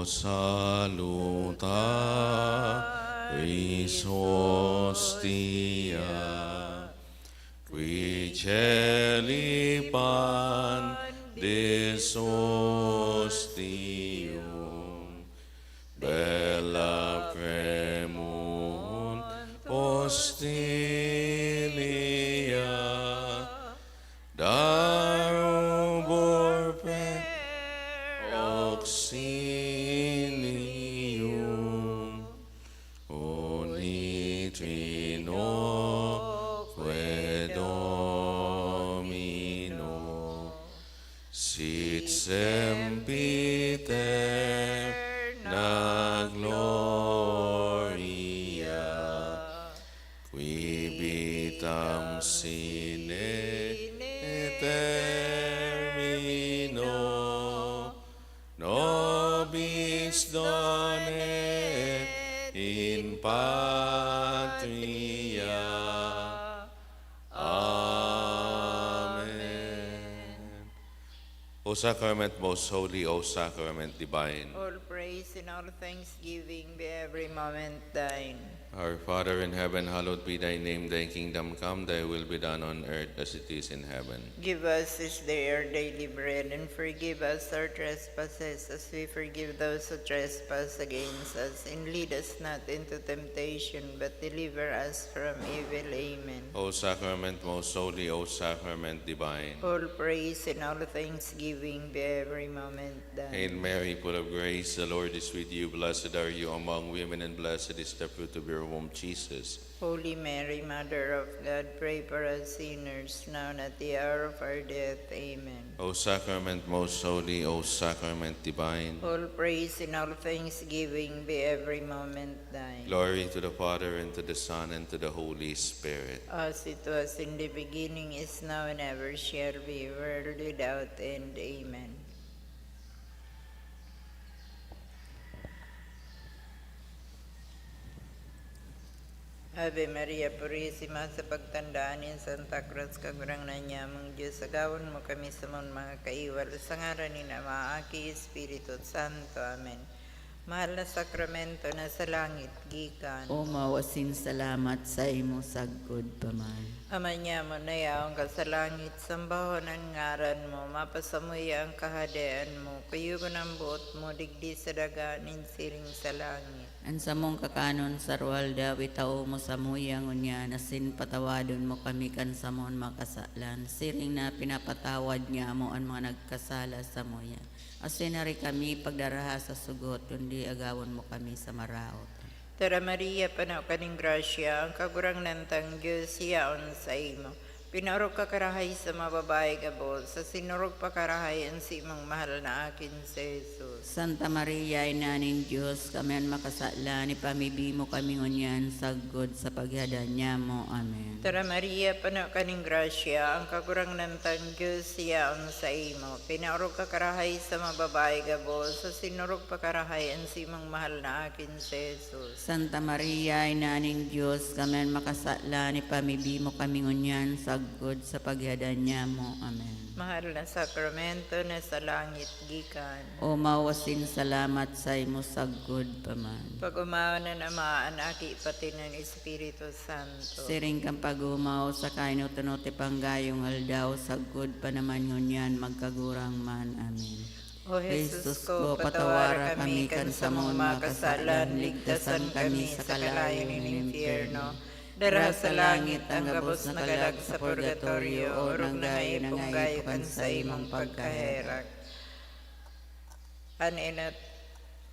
saluta, quis hostia, qui celi pandis ostium, bella premunt hostilia, darubor per auxilium, uni trinoque Domino, sit sempiterna gloria, qui vitam sine termino, nobis done in patria. Amen. O sacrament most holy, O sacrament divine, All praise and all thanksgiving be every moment thine. our Father in heaven, hallowed be thy name, thy kingdom come, thy will be done on earth as it is in heaven. Give us this day our daily bread, and forgive us our trespasses as we forgive those who trespass against us. And lead us not into temptation, but deliver us from evil. Amen. O sacrament most holy, O sacrament divine. All praise and all thanksgiving be every moment Hail thine. Mary, full of grace, the Lord is with you. Blessed are you among women, and blessed is the fruit of your womb, Jesus. Holy Mary, Mother of God, pray for us sinners, now and at the hour of our death. Amen. O sacrament most holy, O sacrament divine. All praise and all thanksgiving be every moment thine. Glory to the Father, and to the Son, and to the Holy Spirit. As it was in the beginning, is now, and ever shall be, world without end. Amen. Ave Maria Purisima, sa pagtandaan ni Santa Cruz, kagurang na niya mong Diyos, agawan mo kami sa mga kaiwal, sa ngaran ni Ama, Aki, Espiritu Santo. Amen. Mahal na sakramento na sa langit, gikan. O mawasin salamat sa imo sagkod paman. Ama niya mo na yaong ka sa langit, sambahon ang ngaran mo, mapasamuya ang kahadian mo, kayugon ang buot mo, digdi sa daganin siring sa langit. An sa mong kakanon sarwal daw itaw mo sa muyang unya, nasin patawadon mo kami kan sa mong makasalan. Siring na pinapatawad niya mo ang mga nagkasala sa muya. Asinari kami pagdaraha sa sugot, kundi agawan mo kami sa maraot. Tara Maria, panaw kaning grasya, ang kagurang nantang Diyos, siyaon sa imo. Pinarog ka karahay sa mababae gabol, sa sinurog pa karahay ang si imong mahal na akin sa Jesus. Santa Maria, inaning Diyos, kami ang makasala, ni pamibi mo kami ngunyan, sagod sa paghada niya mo. Amen. Tara Maria, panaw kaning grasya, ang kagurang nantang Diyos, siyaon sa imo. Pinarog ka karahay sa mababae gabol, sa sinurog pa karahay ang si imong mahal na akin sa Jesus. Santa Maria, inaning Diyos, kami ang makasala, ni pamibi mo kami ngunyan, sagod sa paghada niya mo. Amen. Mahal na sakramento na sa langit gikan. O mawasin salamat sa imo sagod paman. Pag-umaw na namaan aki pati ng Espiritu Santo. Siring kang pag-umaw sa kainutunote panggayong aldaw, sagod pa naman ngunyan magkagurang man. Amen. O Jesus ko, patawara kami kan sa mga makasalan, ligtasan kami sa kalayo ng impyerno. Dara sa langit ang gabos na kalag sa purgatorio, o rong na ngayon kung kayo kan sa imong pagkaherak. Aninat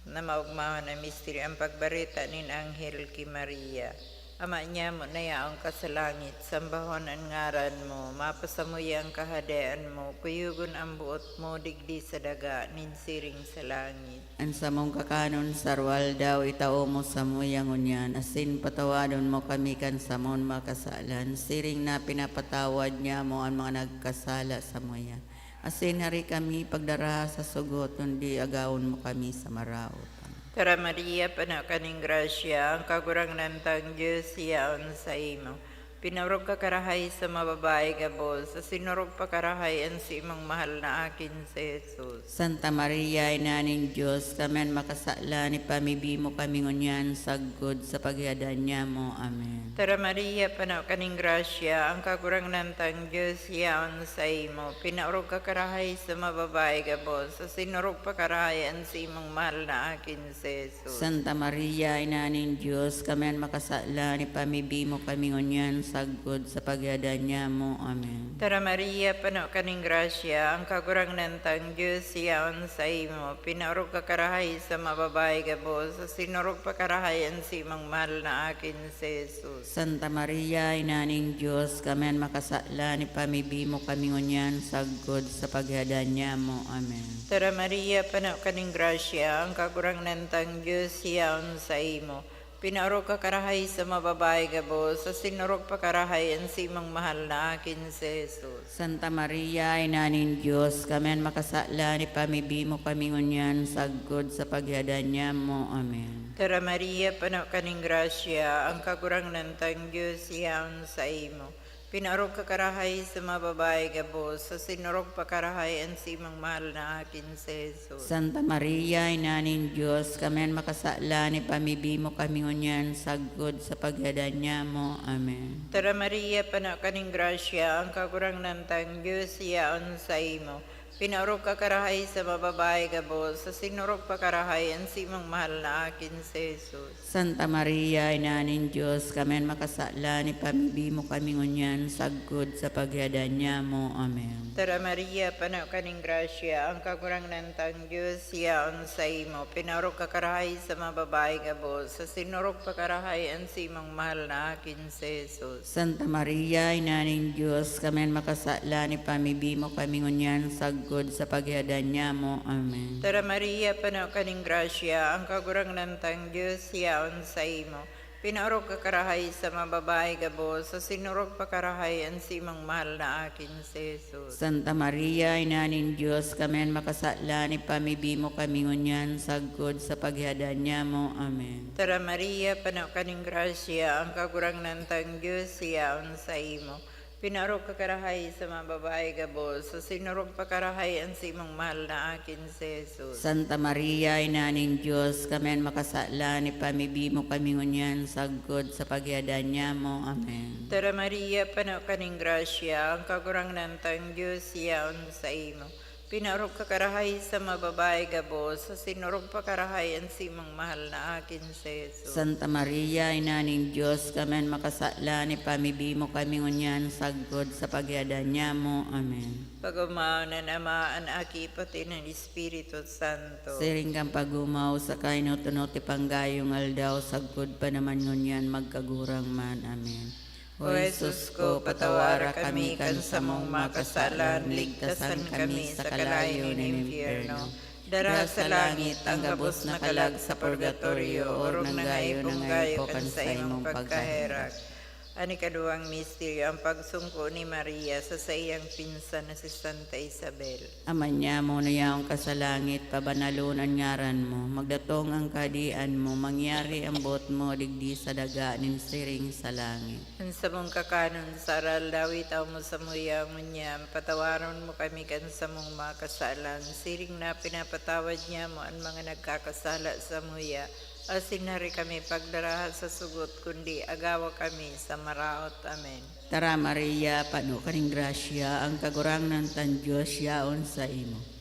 na maugmahan na misteri ang pagbarita nin Anghel ki Maria. Ama niya mo na yaong ka sa langit, sambahon ang ngaran mo, mapasamuya ang kahadean mo, kuyugon ang buot mo, digdi sa daga, ninsiring sa langit. Ang sa mong kakanon sarwal daw itao mo sa muyang unyan, asin patawadon mo kami kan sa mong makasalan, siring na pinapatawad niya mo ang mga nagkasala sa muya. Asin hari kami pagdara sa sugot, kundi agawon mo kami sa maraot. Tara Maria, panaw kaning grasya, ang kagurang nantang Diyos, siyaon sa imo. Pinarog ka karahay sa mababae gabos, sa sinurog pa karahay ang si imong mahal na akin si Jesus. Santa Maria, Ina ng Diyos, kami makasala ni pamibimo kami ngunyan saggod sa pagyadan niya mo. Amen. Tara Maria, panaw kaning grasya, ang kagurang nantang Diyos yaon sa imo. Pinarog ka karahay sa mababae gabos, sa sinurog pa karahay ang si imong mahal na akin si Jesus. Santa Maria, Ina ng Diyos, kami makasala ni pamibimo kami ngunyan saggod sa pagyadan niya mo. Amen. Tara Maria, panaw kaning grasya, ang kagurang nantang Diyos yaon sa imo. Pinarog ka karahay sa mababae gabos, sa sinurog pa karahay ang si imong mahal na akin si Jesus. Santa Maria, Ina ng Diyos, kami makasala ni pamibimo kami ngunyan saggod sa pagyadan niya mo. Amen. Tara Maria, panaw kaning grasya, ang kagurang nantang Diyos yaon sa imo. Pinarog ka karahay sa mababae gabos, sa sinurog pa karahay ang si imong mahal na akin si Jesus. Santa Maria, Ina ng Diyos, kami makasala ni pamibimo kami ngunyan saggod sa pagyadan niya mo. Amen. Tara Maria, panaw kaning grasya, ang kagurang nantang Diyos yaon sa imo. Pinarog ka karahay sa mababae gabos, sa sinurog pa karahay ang si imong mahal na akin si Jesus. Santa Maria, Ina ng Diyos, kami makasala ni pamibimo kami ngunyan saggod sa pagyadan niya mo. Amen. Tara Maria, panaw kaning grasya, ang kagurang nantang Diyos yaon sa imo. Pinarog ka karahay sa mababae gabos, sa sinurog pa karahay ang si imong mahal na akin si Jesus. Santa Maria, Ina ng Diyos, kami makasala ni pamibimo kami ngunyan saggod sa pagyadan niya mo. Amen. Tara Maria, panaw kaning grasya, ang kagurang nantang Diyos yaon sa imo. Pinarog ka karahay sa mababae gabos, sa sinurog pa karahay ang si imong mahal na akin si Jesus. Santa Maria, Ina ng Diyos, kami makasala ni pamibimo kami ngunyan saggod sa pagyadan niya mo. Amen. Tara Maria, panaw kaning grasya, ang kagurang nantang Diyos yaon sa imo. Pinarog ka karahay sa mababae gabos, sa sinurog pa karahay ang si imong mahal na akin si Jesus. Santa Maria, Ina ng Diyos, kami makasala ni pamibimo kami ngunyan saggod sa pagyadan niya mo. Amen. Tara Maria, panaw kaning grasya, ang kagurang nantang Diyos yaon sa imo. Pinarog ka karahay sa mababae gabos, sa sinurog pa karahay ang si imong mahal na akin si Jesus. Santa Maria, Ina ng Diyos, kami makasala ni pamibimo kami ngunyan saggod sa pagyadan niya mo. Amen. Tara Maria, panaw kaning grasya, ang kagurang nantang Diyos yaon sa imo. Pinarog ka karahay sa mababae gabos, sa sinurog pa karahay ang si imong mahal na akin si Jesus. Santa Maria, Ina ng Diyos, kami makasala ni pamibimo kami ngunyan saggod sa pagyadan niya mo. Amen. Pagumaw na Ama, ang aki pati ng Espiritu Santo. Siring kang pagumaw sa kainot-unot ipanggayong aldaw saggod pa naman ngunyan magkagurang man. Amen. O Jesus ko, patawara kami kan sa mong makasalan, ligtasan kami sa kalayo ng impyerno. Dara sa langit ang gabos na kalag sa purgatorio, orong nangaipong gayo kan sa imong pagkaherak. Ani kaduang misteryo, ang pagsungko ni Maria sa iyang pinsan na si Santa Isabel. Ama niya mo na yaong kasalangit, pabanalunan ngaran mo, magdatong ang kadian mo, mangyari ang bot mo, digdi sa daga, nin siring sa langit. Ang sa mong kakanon, sa aral dawit mo sa muyang munyam, patawaron mo kami kan sa mong makasalan, siring na pinapatawad niya mo ang mga nagkakasala sa muya. Asin na rin kami pagdarahan sa sugot, kundi agawa kami sa maraot. Amen. Tara Maria, pano kaning grasya, ang kagurang ng tan Diyos yaon sa imo.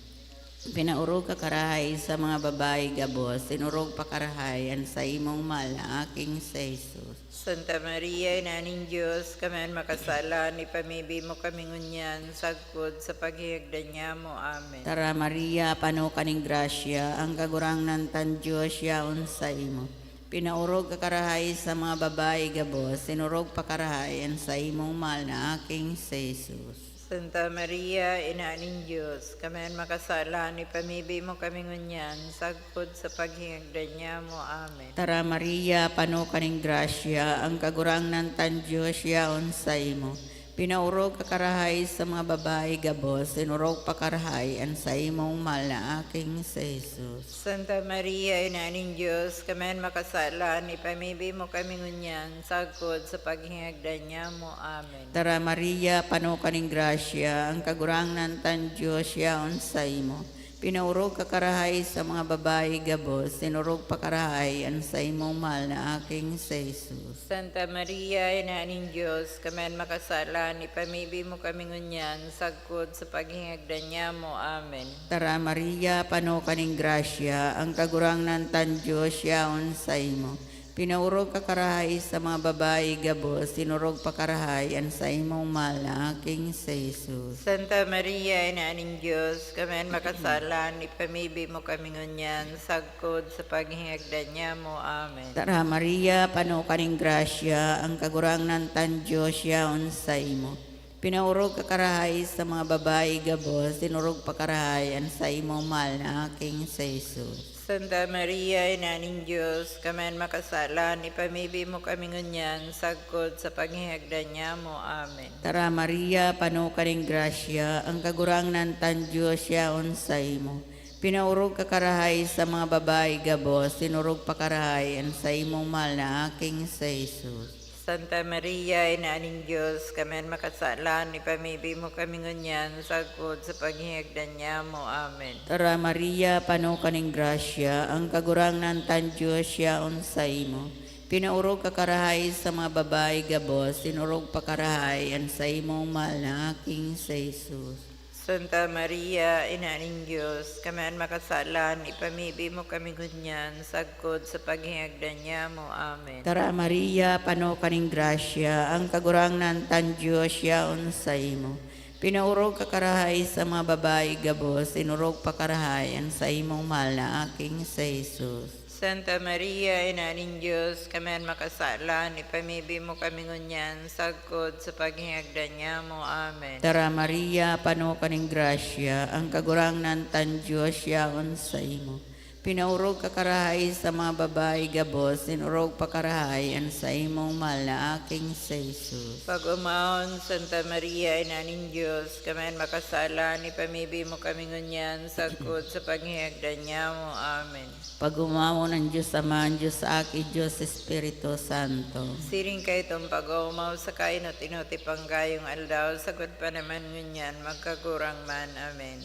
Pinaurog ka karahay sa mga babae gabos, sinurog pa karahayan sa imong mahal na aking sa Jesus. Santa Maria, Ina ng Diyos, kami makasala, ni pamibi mo kami ngunyan, sagpod sa paghihigdan niya mo. Amen. Tara Maria, pano kaning grasya, ang kagurang ng tan Diyos yaon sa imo. Pinaurog ka karahay sa mga babae gabos, sinurog pa karahayan sa imong mahal na aking sa Jesus. Santa Maria, Ina ng Diyos, kami makasala, ni pamibi mo kami ngunyan, sagpod sa paghihigdan niya mo. Amen. Tara Maria, pano kaning grasya, ang kagurang ng tan Diyos yaon sa imo. Pinaurog kakarahay sa mga babae gabos, sinurog pakarahay an sa imong mahal na aking sa Jesus. Santa Maria, Ina ng Diyos, kami makasalan, ipamibi mo kami ngunyan, sagkod sa paghingagdan niya mo. Amen. Tara Maria, pano kaning grasya, ang kagurangnan tan Diyos yaon sa imo. Pinaurog kakarahay sa mga babae gabos, sinurog pakarahay an sa imong mahal na aking sa Jesus. Santa Maria, Ina ng Diyos, kami makasalan, ipamibi mo kami ngunyan, sagkod sa paghingagdan niya mo. Amen. Tara Maria, pano kaning grasya, ang kagurangnan tan Diyos yaon sa imo. Pinaurog kakarahay sa mga babae gabos, sinurog pakarahay an sa imong mahal na aking sa Jesus. Santa Maria, Ina ng Diyos, kami makasalan, ipamibi mo kami ngunyan, sagkod sa paghingagdan niya mo. Amen. Tara Maria, pano kaning grasya, ang kagurangnan tan Diyos yaon sa imo. Pinaurog kakarahay sa mga babae gabos, sinurog pakarahay an sa imong mahal na aking sa Jesus. Santa Maria, Ina ng Diyos, kami makasalan, ipamibi mo kami ngunyan, sagkod sa paghingagdan niya mo. Amen. Tara Maria, pano kaning grasya, ang kagurangnan tan Diyos yaon sa imo. Pinaurog kakarahay sa mga babae gabos, sinurog pakarahay an sa imong mahal na aking sa Jesus. Santa Maria, Ina ng Diyos, kami makasalan, ipamibi mo kami ngunyan, sagkod sa paghingagdan niya mo. Amen. Tara Maria, pano kaning grasya, ang kagurangnan tan Diyos yaon sa imo. Pinaurog kakarahay sa mga babae gabos, sinurog pakarahay an sa imong mahal na aking sa Jesus. Santa Maria, Ina ng Diyos, kami makasalan, ipamibi mo kami ngunyan, sagkod sa paghingagdan niya mo. Amen. Tara Maria, pano kaning grasya, ang kagurangnan tan Diyos yaon sa imo. Pinaurog kakarahay sa mga babae gabos, sinurog pakarahay an sa imong mahal na aking sa Jesus. Santa Maria, Ina ng Diyos, kami makasalan, ipamibi mo kami ngunyan, sagkod sa paghingagdan niya mo. Amen. Tara Maria, pano kaning grasya, ang kagurangnan tan Diyos yaon sa imo. Pinaurog kakarahay sa mga babae gabos, sinurog pakarahay an sa imong mahal na aking sa Jesus. Pag-umahon, Santa Maria, Ina ng Diyos, kami makasalan, ipamibi mo kami ngunyan, sagkod sa paghingagdan niya mo. Amen. Pag-umawa ng Diyos Ama, ang Diyos Aki, Diyos Espiritu Santo. Siring kay itong pag-umaw sa kainot-inoti panggayong aldaw, sagot pa naman ngunyan, magkagurang man. Amen.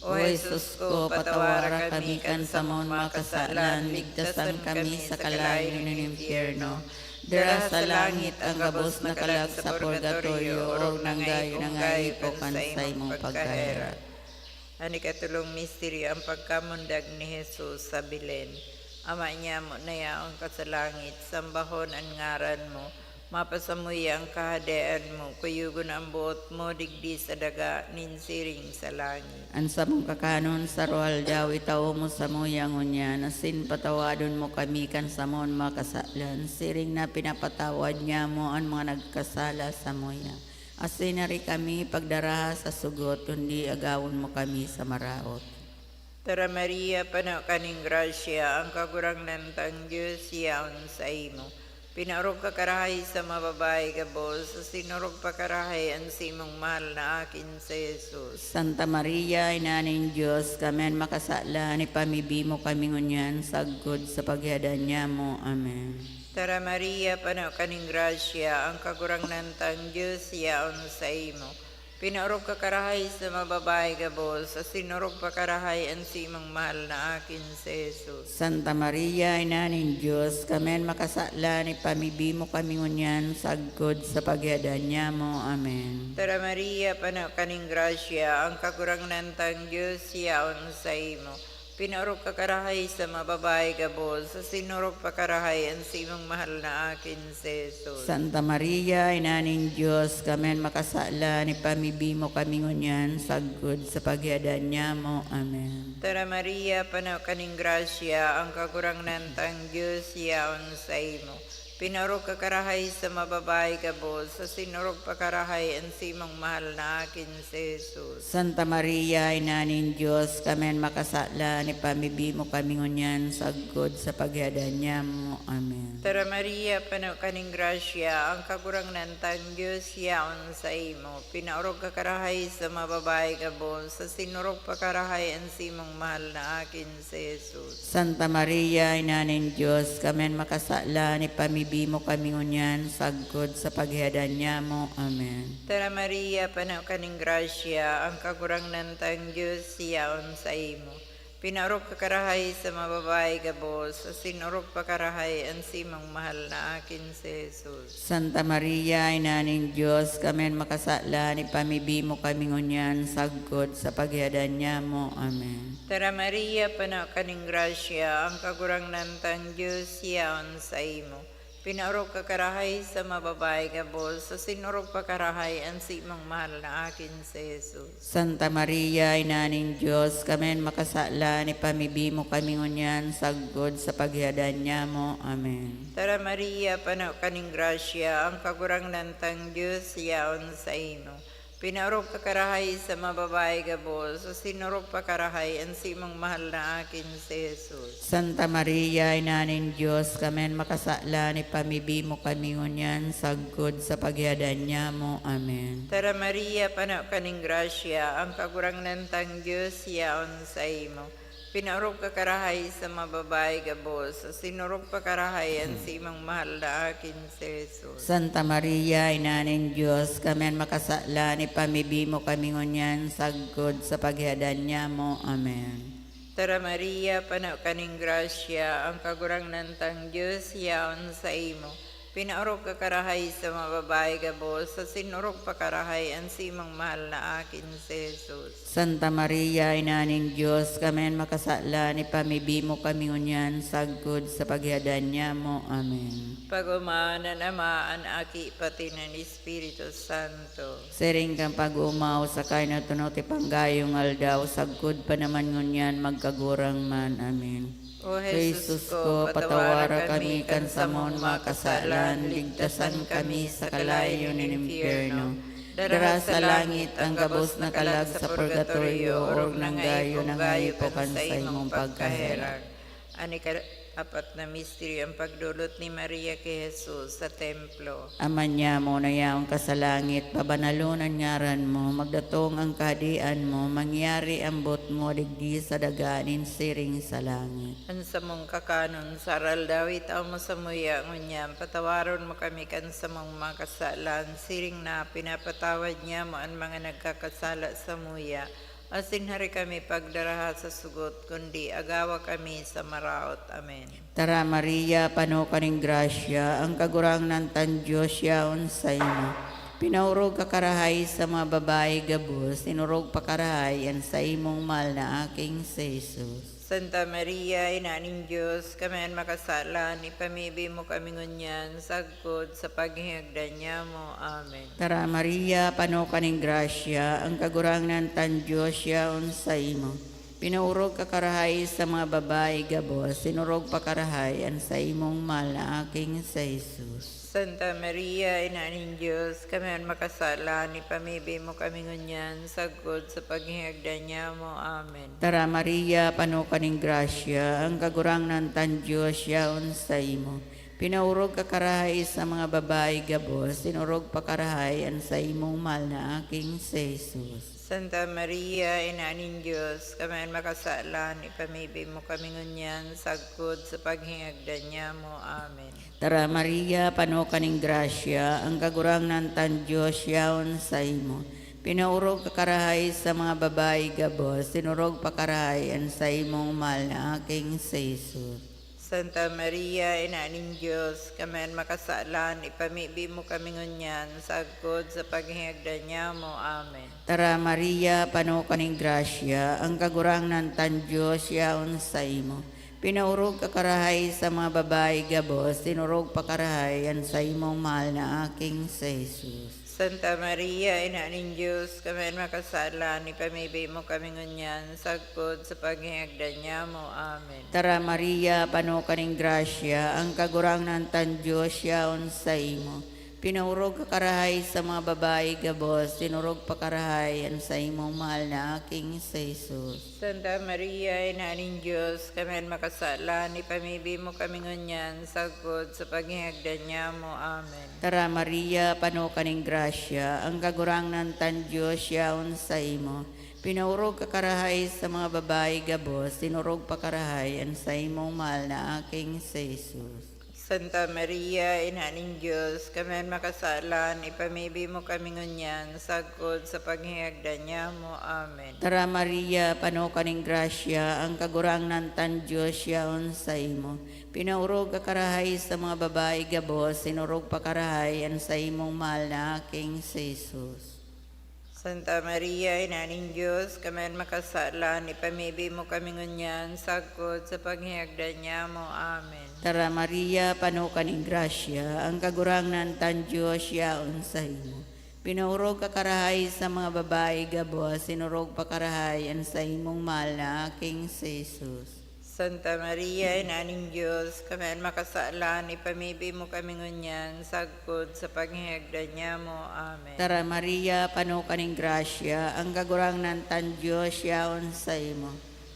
O Jesus ko, patawara kami kan sa mong makasalan, ligtasan kami sa kalayo ng impyerno. Dira sa langit ang gabos na kalag sa purgatorio, orog ng gayo ng ko kansay mong pagkahera. Ani katulong misteri ang pagkamundag ni Jesus sa Belen. Ama niya mo na yaong ka sa langit, sambahon ang ngaran mo, mapasamuy ang kahadaan mo, kuyugon ang buot mo, digdi sa daga, ninsiring sa langit. Ansa mong kakanon sa roal daw, itaw mo sa muyang unya, nasin patawadon mo kami kan sa mon makasalan, siring na pinapatawad niya mo ang mga nagkasala sa muya. Asinari kami pagdaraha sa sugot, kundi agawon mo kami sa maraot. Tara Maria, pano kaning grasya, ang kagurang nantang Diyos yaon sa imo. Pinaurog ka karahay sa mga babae gabos, sinurog pa karahay ang simong mahal na akin sa Jesus. Santa Maria, Ina ng Diyos, kami makasala, ni pamibi mo kami ngunyan, sagod sa pagyadan niya mo. Amen. Tara Maria, pano kaning grasya, ang kagurang nantang Diyos yaon sa imo. Pinaurog ka karahay sa mga babae gabos, sinurog pa karahay ang simang mahal na akin sa Jesus. Santa Maria, Ina ng Diyos, kami makasala, ni pamibi mo kami ngunyan, sagod sa pagyadan niya mo. Amen. Tara Maria, pano kaning grasya, ang kagurang nantang Diyos yaon sa imo. Pinaurog ka karahay sa mga babae gabos, sinurog pa karahay ang simang mahal na akin sa Jesus. Santa Maria, Ina ng Diyos, kami makasala, ni pamibi mo kami ngunyan, sagod sa pagyadan niya mo. Amen. Tara Maria, pano kaning grasya, ang kagurang nantang Diyos yaon sa imo. Pinarog kakarahay sa mababae gabos, sa sinurog pakarahay ang simong mahal na akin si Jesus. Santa Maria, Ina ng Diyos, kami makasala, ni pamibi mo kami ngunyan, sagod sa paghadan niya mo. Amen. Tara Maria, panaw kaning grasya, ang kagurang nantang Diyos yaon sa imo. Pinaurog kakarahay sa mababae gabos, sa sinurog pakarahay ang simong mahal na akin si Jesus. Santa Maria, Ina ng Diyos, kami makasala, ni pamibi mo kami ngunyan, sagod sa paghadan niya mo. Amen. Tara Maria, panaw kaning grasya, ang kagurang nantang Diyos yaon sa imo. Pinarog kakarahay sa mababae gabos, sa sinurog pakarahay ang simong mahal na akin si Jesus. Santa Maria, Ina ng Diyos, kami makasala, ni pamibi mo kami ngunyan, sagod sa paghadan niya mo. Amen. Tara Maria, panaw kaning grasya, ang kagurang nantang Diyos yaon sa imo. Pinarog kakarahay sa mababae gabos, sa sinurog pakarahay ang simong mahal na akin si Jesus. Santa Maria, Ina ng Diyos, kami makasala, ni pamibi mo kami ngunyan, sagod sa paghadan niya mo. Amen. Tara Maria, panaw kaning grasya, ang kagurang nantang Diyos yaon sa imo. Pinarog kakarahay sa mababae gabos, sa sinurog pakarahay ang simong mahal na akin si Jesus. Santa Maria, Ina ng Diyos, kami makasala, ni pamibi mo kami ngunyan, sagod sa paghadan niya mo. Amen. Tara Maria, panaw kaning grasya, ang kagurang nantang Diyos yaon sa imo. Pinarog kakarahay sa mababae gabos, sa sinurog pakarahay ang simong mahal na akin si Jesus. Santa Maria, Ina ng Diyos, kami makasala, ni pamibi mo kami ngunyan, sagod sa paghadan niya mo. Amen. Tara Maria, panaw kaning grasya, ang kagurang nantang Diyos yaon sa imo. Pinaurog kakarahay sa mababae gabos, sa sinurog pakarahay ang simong mahal na akin si Jesus. Santa Maria, Ina ng Diyos, kami makasala, ni pamibi mo kami ngunyan, sagod sa paghadan niya mo. Amen. Pag-umahan namaan aki pati ng Espiritu Santo. Sering kang pag-umaw sa kain na tunot ipanggayong aldaw, sagod pa naman ngunyan, magkagurang man. Amen. O Jesus ko, patawara kami kan sa mon makasalan, ligtasan kami sa kalayo ng impyerno. Dara sa langit ang gabos na kalag sa purgatorio, orog ng gayo ng hayipokan sa imong pagkaherag. Ani apat na misteryo ang pagdulot ni Maria kay Jesus sa templo. Ama niya mo na yaong kasalangit, pabanalunan ngaran mo, magdatong ang kahadian mo, mangyari ang bot mo, digdi sa daganin, siring sa langit. Ang sa mong kakanon, saral dawit ang mo sa muya, ngunyam, patawaron mo kami kan sa mong makasalan, siring na pinapatawad niya mo ang mga nagkakasala sa muya. Asin hari kami pagdaraha sa sugot, kundi agawa kami sa maraot. Amen. Tara Maria, pano kaning grasya, ang kagurang nantan Diyos yaon sa imo. Pinaurog kakarahay sa mga babae gabos, sinurog pakarahay ang sa imong mahal na aking si Jesus. Santa Maria, Ina ng Diyos, kami ang makasala, ipamibi mo kami ngunyan, sagkod sa paghihagdan niya mo. Amen. Tara Maria, pano kaning grasya, ang kagurang nantan Diyos yaon sa imo. Pinaurog kakarahay sa mga babae gabos, sinurog pakarahay ang sa imong mahal na aking si Jesus. Santa Maria, Ina ng Diyos, kami ang makasala, ipamibi mo kami ngunyan, sagkod sa paghihagdan niya mo. Amen. Tara Maria, pano kaning grasya, ang kagurang nantan Diyos yaon sa imo. Pinaurog kakarahay sa mga babae gabos, sinurog pakarahay ang sa imong mahal na aking si Jesus. Santa Maria, Ina ng Diyos, kami ang makasala, ipamibi mo kami ngunyan, sagkod sa paghihagdan niya mo. Amen. Tara Maria, pano kaning grasya, ang kagurang nantan Diyos yaon sa imo. Pinaurog kakarahay sa mga babae gabos, sinurog pakarahay ang sa imong mahal na aking si Jesus. Santa Maria, Ina ng Diyos, kami ang makasala, ipamibi mo kami ngunyan, sagkod sa paghihagdan niya mo. Amen. Tara Maria, pano kaning grasya, ang kagurang nantan Diyos yaon sa imo. Pinaurog kakarahay sa mga babae gabos, sinurog pakarahay ang sa imong mahal na aking si Jesus. Santa Maria, Ina ng Diyos, kami makasala, ni pamibay mo kami ngunyan, sagpod sa paghihagdan niya mo. Amen. Tara Maria, pano kaning grasya, ang kagurangnan tan Diyos yaon sa imo. Pinaurog ka karahay sa mga babae gabos, tinurog pa karahay ang sa imong mahal na aking sa Jesus. Santa Maria, Ina ng Diyos, kami makasala, ni pamibay mo kami ngunyan, sagpod sa paghihagdan niya mo. Amen. Tara Maria, pano kaning grasya, ang kagurangnan tan Diyos yaon sa imo. Pinaurog ka karahay sa mga babae gabos, tinurog pa karahay ang sa imong mahal na aking sa Jesus. Santa Maria, Ina ng Diyos, kami makasalan, ipamibay mo kami ngunyan, sagkod sa paghihagdan niya mo. Amen. Tara Maria, pano kaning grasya, ang kagurangnan tan Diyos yaon sa imo. Pinaurog ka karahay sa mga babae gabos, sinurog pa karahay ang sa imong mahal na aking sa Jesus. Santa Maria, Ina ng Diyos, kami makasalan, ipamibay mo kami ngunyan, sagkod sa paghihagdan niya mo. Amen. Tara Maria, pano kaning grasya, ang kagurangnan tan Diyos yaon sa imo. Pinaurog ka karahay sa mga babae gabos, sinurog pa karahay ang sa imong mahal na aking sa Jesus. Santa Maria, Ina ng Diyos, kami makasalan, ipamibay mo kami ngunyan, sagkod sa paghihagdan niya mo. Amen. Tara Maria, pano kaning grasya, ang kagurangnan tan Diyos yaon sa imo.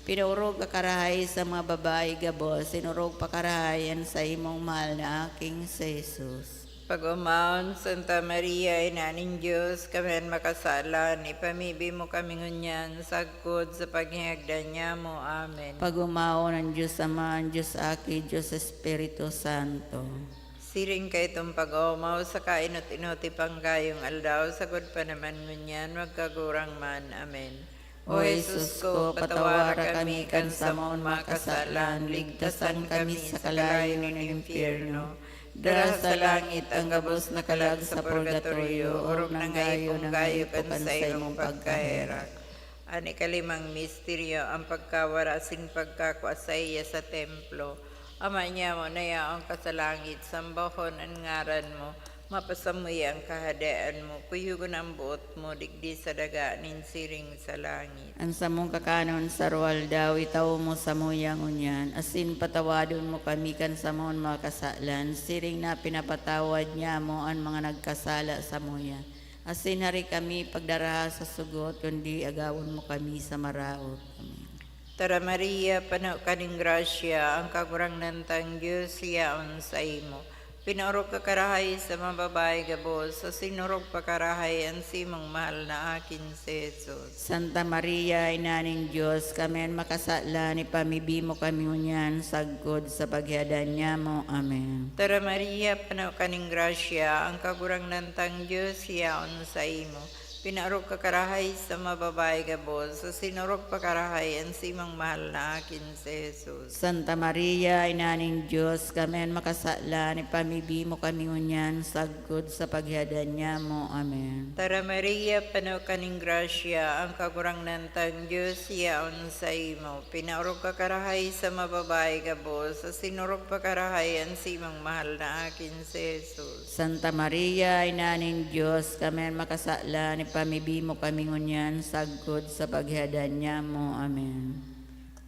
Pinaurog ka karahay sa mga babae gabos, sinurog pa karahay ang sa imong mahal na aking sa Jesus. Pag-umaon, Santa Maria, Ina ng Diyos, kami makasalan, ipamibay mo kami ngunyan, sagkod sa paghihagdan niya mo. Amen. Pag-umao ng Diyos Ama, ang Diyos Aki, Diyos Espiritu Santo. Siring kay itong pag-umaw sa kainot-inoti pang kayong aldaw, sagod pa naman ngunyan, magkagurang man. Amen. O Jesus ko, patawara kami kan sa maon makasalan, ligtasan kami sa kalayo ng impyerno. Dara sa langit ang gabos na kalag sa purgatorio, orog ng gayo ng gayo kan sa imong pagkaherak. Ani kalimang misteryo, ang pagkawarasin pagkakwasaya sa templo. Ama niya mo na yaong kasalangit, sambahon ang ngaran mo, mapasamuy ang kahadaan mo, kuyugon ang buot mo, digdi sa daga, ninsiring sa langit. Ang samong kakanon sarwal daw, itaw mo sa muyang unyan, asin patawadon mo kami kan sa mon mga kasalan, siring na pinapatawad niya mo ang mga nagkasala sa muyan. Asin hari kami pagdaraha sa sugot, kundi agawon mo kami sa maraot. Amen. Tara Maria, panaw kaning grasya, ang kagurang tang Diyos yaon sa imo. Pinurog ka karahay sa mga babae gabos, sa sinurog pa karahay ang simang mahal na akin si Jesus. Santa Maria, Ina ng Diyos, kami makasala ni pamibi mo kami unyan, sagkod sa paghiadan niya mo. Amen. Tara Maria, panaw kaning grasya, ang kagurang tang Diyos yaon sa imo. Pinarog ka karahay sa mga babae gabos, sa sinurog pa karahay ang simang mahal na akin si Jesus. Santa Maria, Ina ng Diyos, kami makasala ni pamibi mo kami unyan, sagkod sa paghiadan niya mo. Amen. Tara Maria, panaw kaning grasya, ang kagurang tang Diyos yaon sa imo. Pinarog ka karahay sa mga babae gabos, sa sinurog pa karahay ang simang mahal na akin si Jesus. Santa Maria, Ina ng Diyos, kami makasala ni pamibi mo kami ngunyan, sagkod sa paghiadan niya mo. Amen.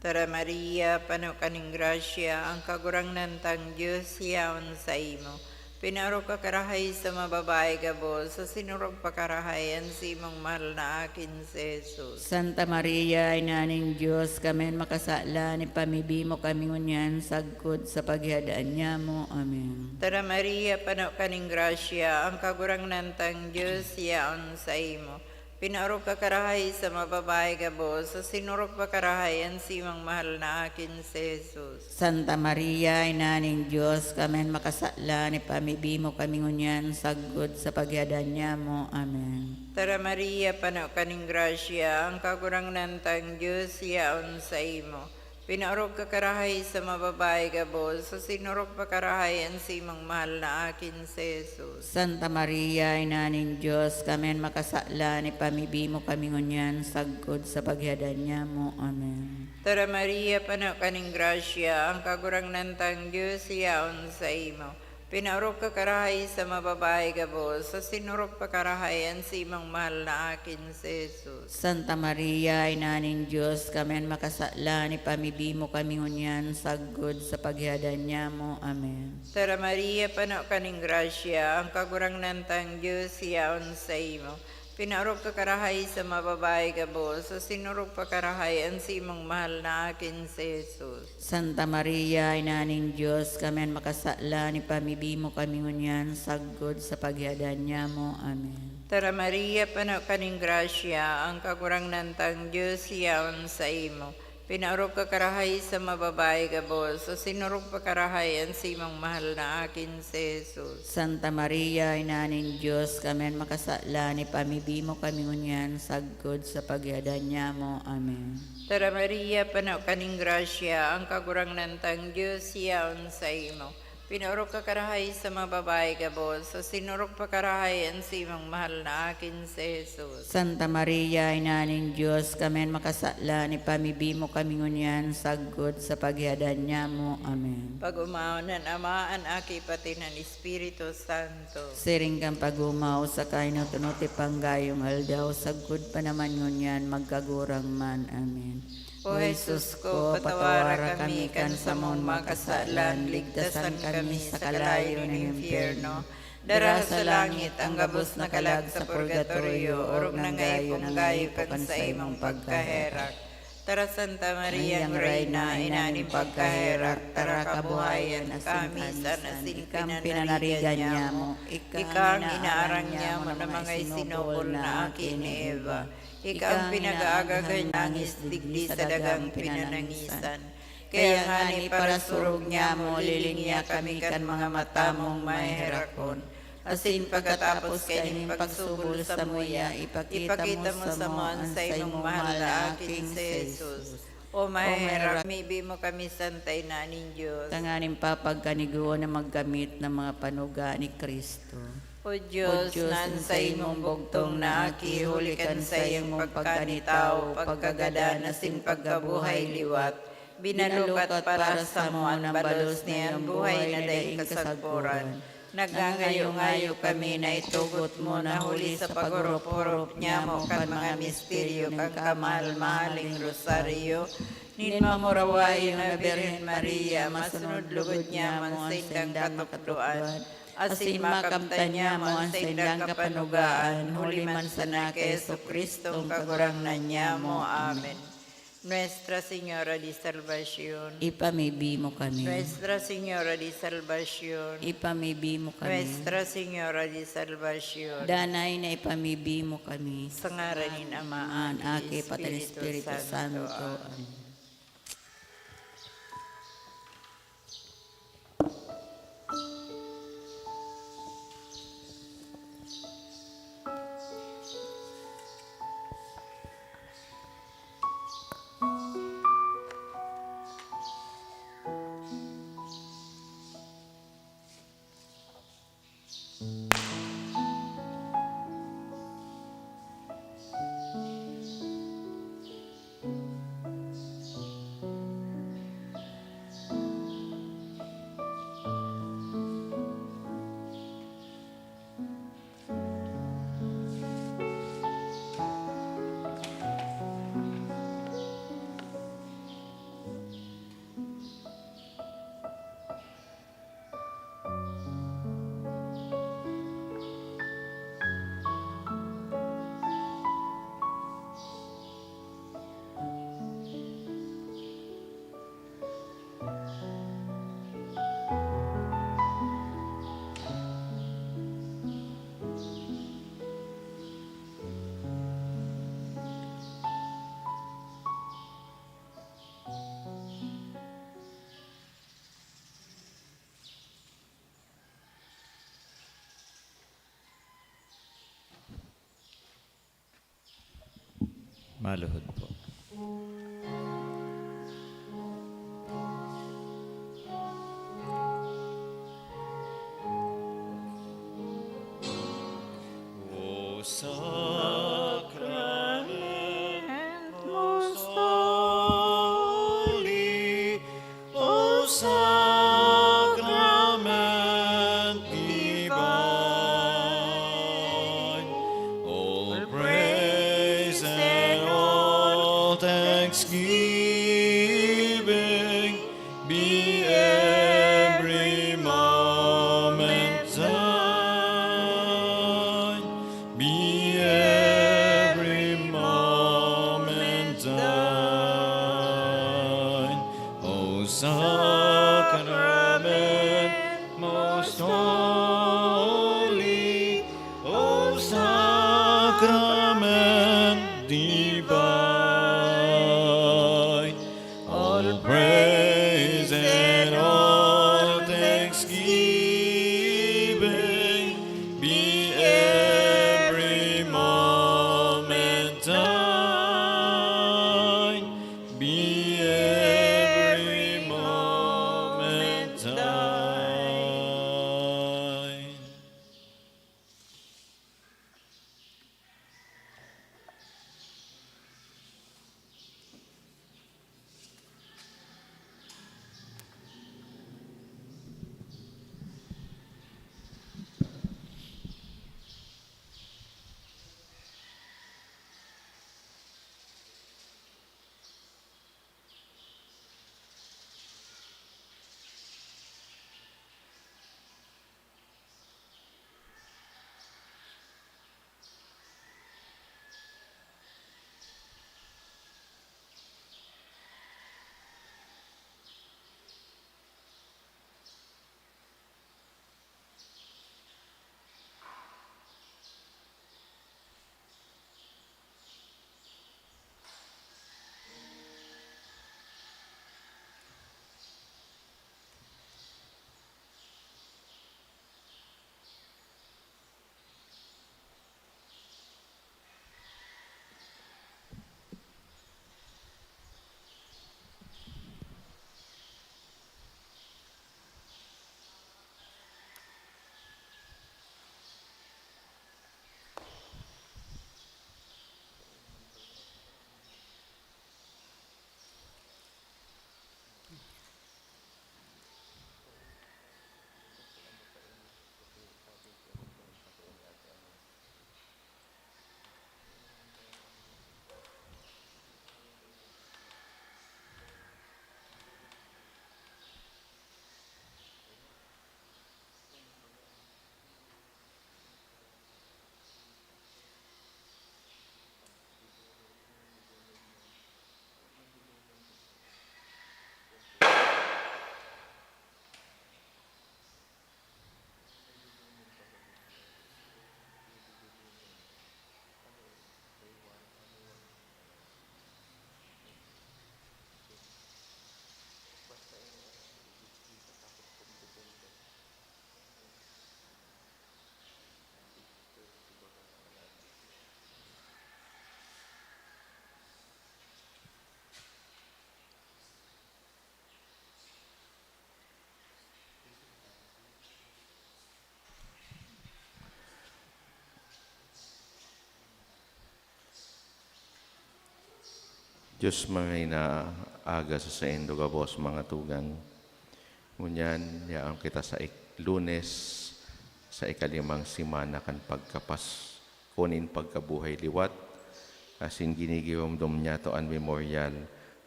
Tara Maria, panaw kaning grasya, ang kagurang tang Diyos yaon sa imo. Pinarog ka karahay sa mga babae gabos, sa sinurog pa karahay ang simang mahal na akin si Jesus. Santa Maria, Ina ng Diyos, kami makasala ni pamibi mo kami ngunyan, sagkod sa paghiadan niya mo. Amen. Tara Maria, panaw kaning grasya, ang kagurang tang Diyos yaon sa imo. Pinarog ka karahay sa mga babae gabos, sa sinurog pa karahay ang simang mahal na akin si Jesus. Santa Maria, Ina ng Diyos, kami makasala ni pamibi mo kami ngunyan, sagkod sa paghiadan niya mo. Amen. Tara Maria, panaw kaning grasya, ang kagurang tang Diyos yaon sa imo. Pinarog ka karahay sa mga babae gabos, sa sinurog pa karahay ang simang mahal na akin si Jesus. Santa Maria, Ina ng Diyos, kami makasala ni pamibi mo kami ngunyan, sagkod sa paghiadan niya mo. Amen. Tara Maria, panaw kaning grasya, ang kagurang tang Diyos yaon sa imo. Pinaurok ka karahay sa mababae gabos, sa sinurok pa karahay ang simang mahal na akin si Jesus. Santa Maria, Ina ng Diyos, kami ang makasala, ni pamibi mo kami ngunyan, saggod sa paghihadan niya mo. Amen. Tara Maria, pano kaning grasya, ang kagurang nantang Diyos siyaon sa imo. Pinaurok ka karahay sa mababae gabos, sa sinurok pa karahay ang simang mahal na akin si Jesus. Santa Maria, Ina ng Diyos, kami ang makasala, ni pamibi mo kami ngunyan, saggod sa paghihadan niya mo. Amen. Tara Maria, pano kaning grasya, ang kagurang nantang Diyos siyaon sa imo. Pinaurok ka karahay sa mababae gabos, sa sinurok pa karahay ang simang mahal na akin si Jesus. Santa Maria, Ina ng Diyos, kami ang makasala, ni pamibi mo kami ngunyan, saggod sa paghihadan niya mo. Amen. Tara Maria, pano kaning grasya, ang kagurang nantang Diyos siyaon sa imo. Pinaurok ka karahay sa mababae gabos, sa sinurok pa karahay ang simang mahal na akin si Jesus. Santa Maria, Ina ng Diyos, kami ang makasala, ni pamibi mo kami ngunyan, saggod sa paghihadan niya mo. Amen. Pag-umaw ng Ama, ang aki pati ng Espiritu Santo. Siring kang pag-umaw sa kainutunuti panggayong aldaw, saggod pa naman ngunyan, magkagurang man. Amen. O Jesus ko, patawara kami kan sa mong makasalan, ligtasan kami sa kalayo ng impyerno. Dara sa langit ang gabos na kalag sa purgatorio, orog ng gayo kan sa imong pagkaherak. Tara Santa Maria, ang Reyna, ina ni pagkaherak, tara kabuhayan kami sa nasin pinanarigan niya mo. Ika ang inaarang niya mo na mga isinobol na akin ni Eva. Ika ang pinag-aagagan nangis digdi sa dagang pinanangisan. Kaya nga ni para surog niya mo, lilinya kami kan mga mata mong maherakon. Asin pagkatapos kaning pagsubol sa muya, ipakita mo sa mon sa imong mahal na akin si Jesus. O maherak, mibi mo kami santay na ning Diyos. Tanganin papagkaniguan na maggamit ng mga panuga ni Kristo. O Diyos, nan sa imong bugtong na aki, hulikan sa iyong pagkanitaw, pagkagada na sin pagkabuhay liwat. Binalukat para sa mo ang balos niyang buhay na daing kasagpuran. Nagangayo-ngayo kami na itugot mo na huli sa pagurop-urop niya mo kan mga misteryo kang kamahal-mahaling rosaryo. Nin mamurawayo na Birhen Maria, masunod lugod niya man sa indang katukduan. Asin makamtan niya mo ang sa indang kapanugaan, huli man sa na kay Jesucristong kagurang na niya mo. Amen. Nuestra Señora de Salvación. Ipamibi mo kami. Nuestra Señora de Salvación. Ipamibi mo kami. Nuestra Señora de Salvación. Danay na ipamibi mo kami. Sa ngaran ni Ama, Ang aki pati ng Espiritu Santo. Amen. Maluhod po. O Sacrament most holy, O Sacrament Diyos mga aga sa endo gabos mga tugang. Ngunyan, yaan kita sa Lunes, sa ikalimang simana kan pagkapas, kunin pagkabuhay liwat, asin ginigiwamdom niya to ang memorial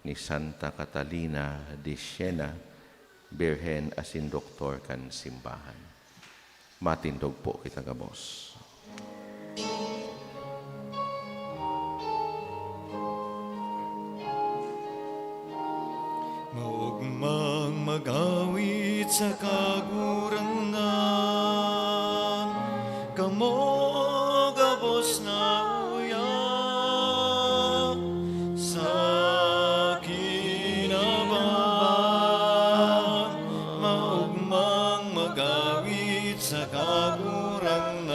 ni Santa Catalina de Siena, Birhen asin doktor kan simbahan. Matindog po kita gabos. Maugmang mag-awit sa kagurangan, kamo gabos na uyak sa kinaban. Maugmang mag-awit sa kagurangan,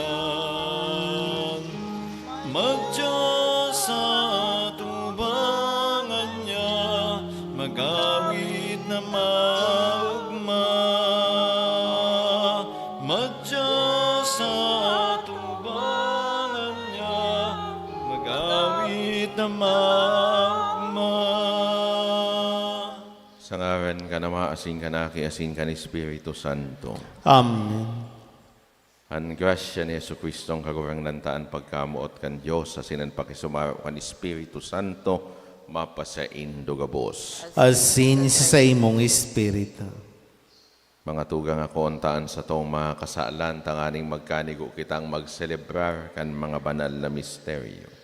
mag-Diyos sa tubangan niya, mag-awit na maugma, mag-Diyos sa tubangan niya, mag-awit na maugma. Sa ngaran ka na maasin ka na, asin ka ni Espiritu Santo. Amen. Ang grasya ni Yesu Cristo ang kagurang nantaan pagkamuot kan Diyos, asin ang pakisumaro kan Espiritu Santo, mapasain dugabos. Asin sa imong espiritu. Mga tugang ako ontaan sa tong mga kasalan, tanganing magkanigo kitang magselebrar kan mga banal na misteryo.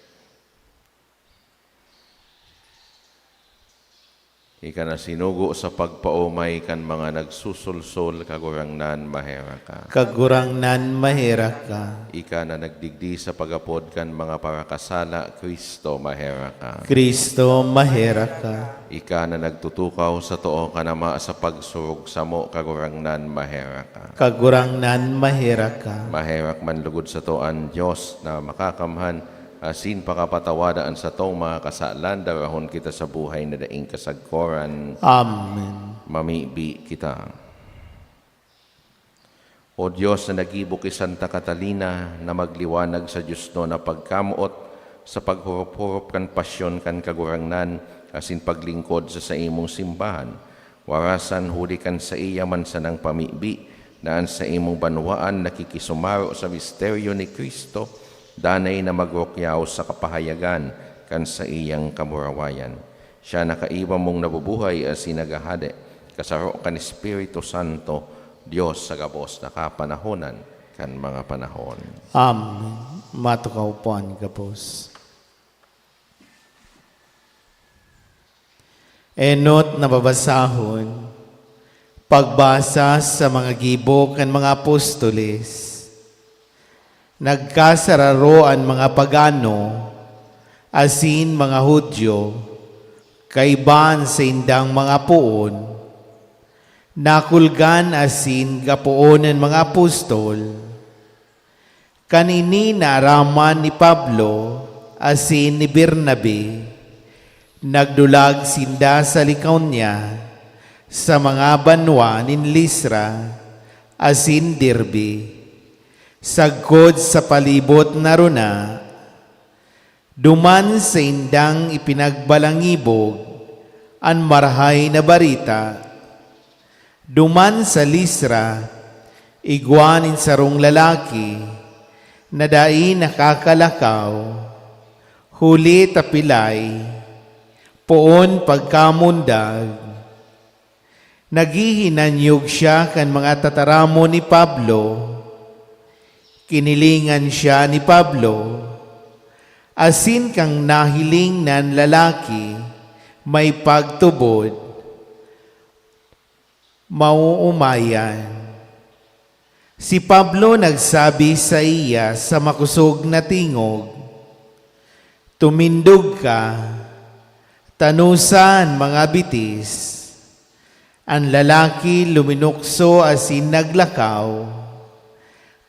Ika na sinugo sa pagpaumay kan mga nagsusulsol kagurangnan mahera ka. Kagurangnan mahera ka. Ika na nagdigdi sa pagapod kan mga parakasala, Kristo mahera ka. Kristo mahera ka. Ika na nagtutukaw sa too kanama sa pagsurog sa mo kagurangnan mahera ka. Kagurangnan mahera ka. Maherak man lugod sa to ang Diyos na makakamhan, asin pakapatawadaan sa tong mga kasalan, darahon kita sa buhay na daing kasagkoran. Amen. Mamibi kita. O Diyos na nagibok kay Santa Catalina na magliwanag sa Diyos no na pagkamuot sa paghurup-hurup kan pasyon kan kagurangnan, asin paglingkod sa imong simbahan. Warasan huli kan sa iya man sa nang pamibi, naan sa imong banwaan nakikisumaro sa misteryo ni Kristo, danay na magrokyaw sa kapahayagan kan sa iyang kamurawayan. Siya nakaiba mong nabubuhay as sinagahade, kasaro kan Espiritu Santo, Diyos sa gabos na kapanahonan kan mga panahon. Amen. Matukaw po ang gabos. Enot na babasahon, pagbasa sa mga gibok ng mga apostoles. Nagkasararo ang mga pagano, asin mga Hudyo, kaiban sa indang mga puon, nakulgan asin gapuon ng mga apostol, kanini naaraman ni Pablo, asin ni Bernabe, nagdulag sinda sa likaw niya, sa mga banwa nin Lisra, asin Derbe, sagkod sa palibot na runa, duman sa indang ipinagbalangibog, ang marahay na barita, duman sa Lisra, igwanin sarong lalaki, na dai nakakalakaw, huli tapilay, poon pagkamundag, naghihinanyog siya kan mga tataramo ni Pablo, kinilingan siya ni Pablo, asin kang nahiling nan lalaki, may pagtubod, mauumayan. Si Pablo nagsabi sa iya sa makusog na tingog, tumindog ka, tanusan mga bitis. Ang lalaki luminukso asin naglakaw,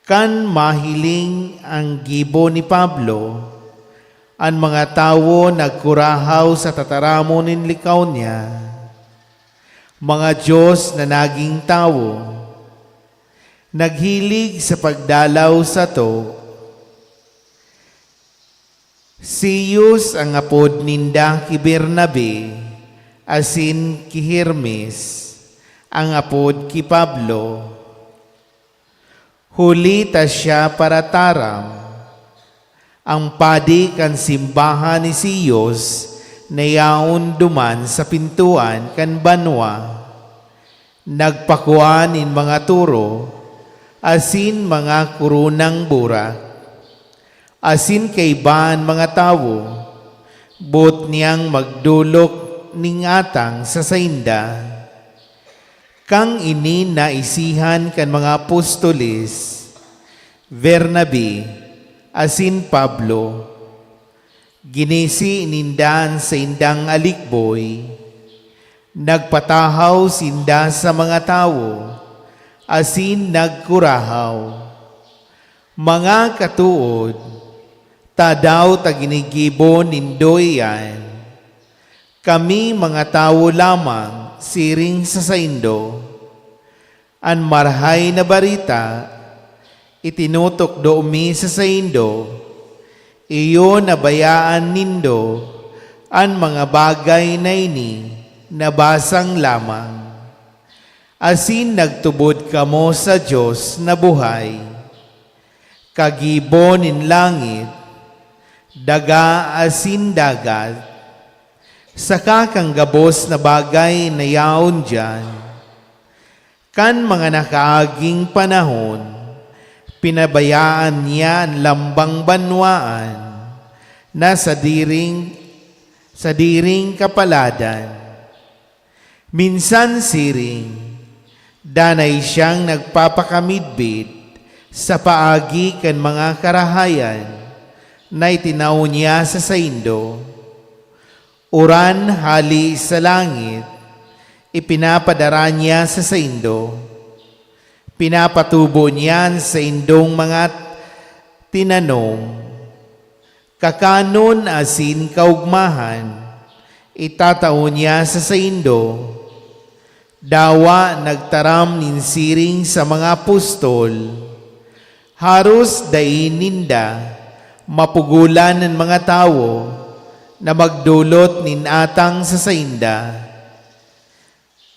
kan mahiling ang gibo ni Pablo, ang mga tawo nagkurahaw sa tataramo nin likaw niya, mga Diyos na naging tawo, naghilig sa pagdalaw sa to, Siyos ang apod ninda ki Bernabe, asin ki Hermes, ang apod ki Pablo. Huli ta siya para taram, ang padi kan simbahan ni Siyos, na yaon duman sa pintuan kan banwa. Nagpakuan in mga turo, asin mga kurunang burak, asin kaiban mga tawo, bot niyang magdulok ning atang sa sainda. Kang ini na isihan kan mga apostoles, Bernabe, asin Pablo, ginisi inindan sa indang alikboy, nagpatahaw sinda sa mga tao, asin nagkurahaw. Mga katuod, tadaw taginigibo nindoy yan. Kami mga tao lamang siring sa saindo. An marhay na barita, itinutok do umi sa saindo, iyo nabayaan nindo an mga bagay na ini nabasang lamang. Asin nagtubod kamo sa Diyos na buhay, kagibon in langit, daga asin dagat, sa kakanggabos na bagay na yaon dyan. Kan mga nakaaging panahon, pinabayaan niya ang lambang banwaan na sa diring kapaladan. Minsan siring, danay siyang nagpapakamidbid sa paagi kan mga karahayan na itinaw niya sa saindo. Uran hali sa langit, ipinapadara niya sa saindo. Pinapatubo niyan sa indong mga tinanong, kakanon asin kaugmahan, itatao niya sa saindo. Dawa nagtaram ninsiring sa mga apostol, haros dain ninda, mapugulan ng mga tao, na magdulot nin atang sa sainda.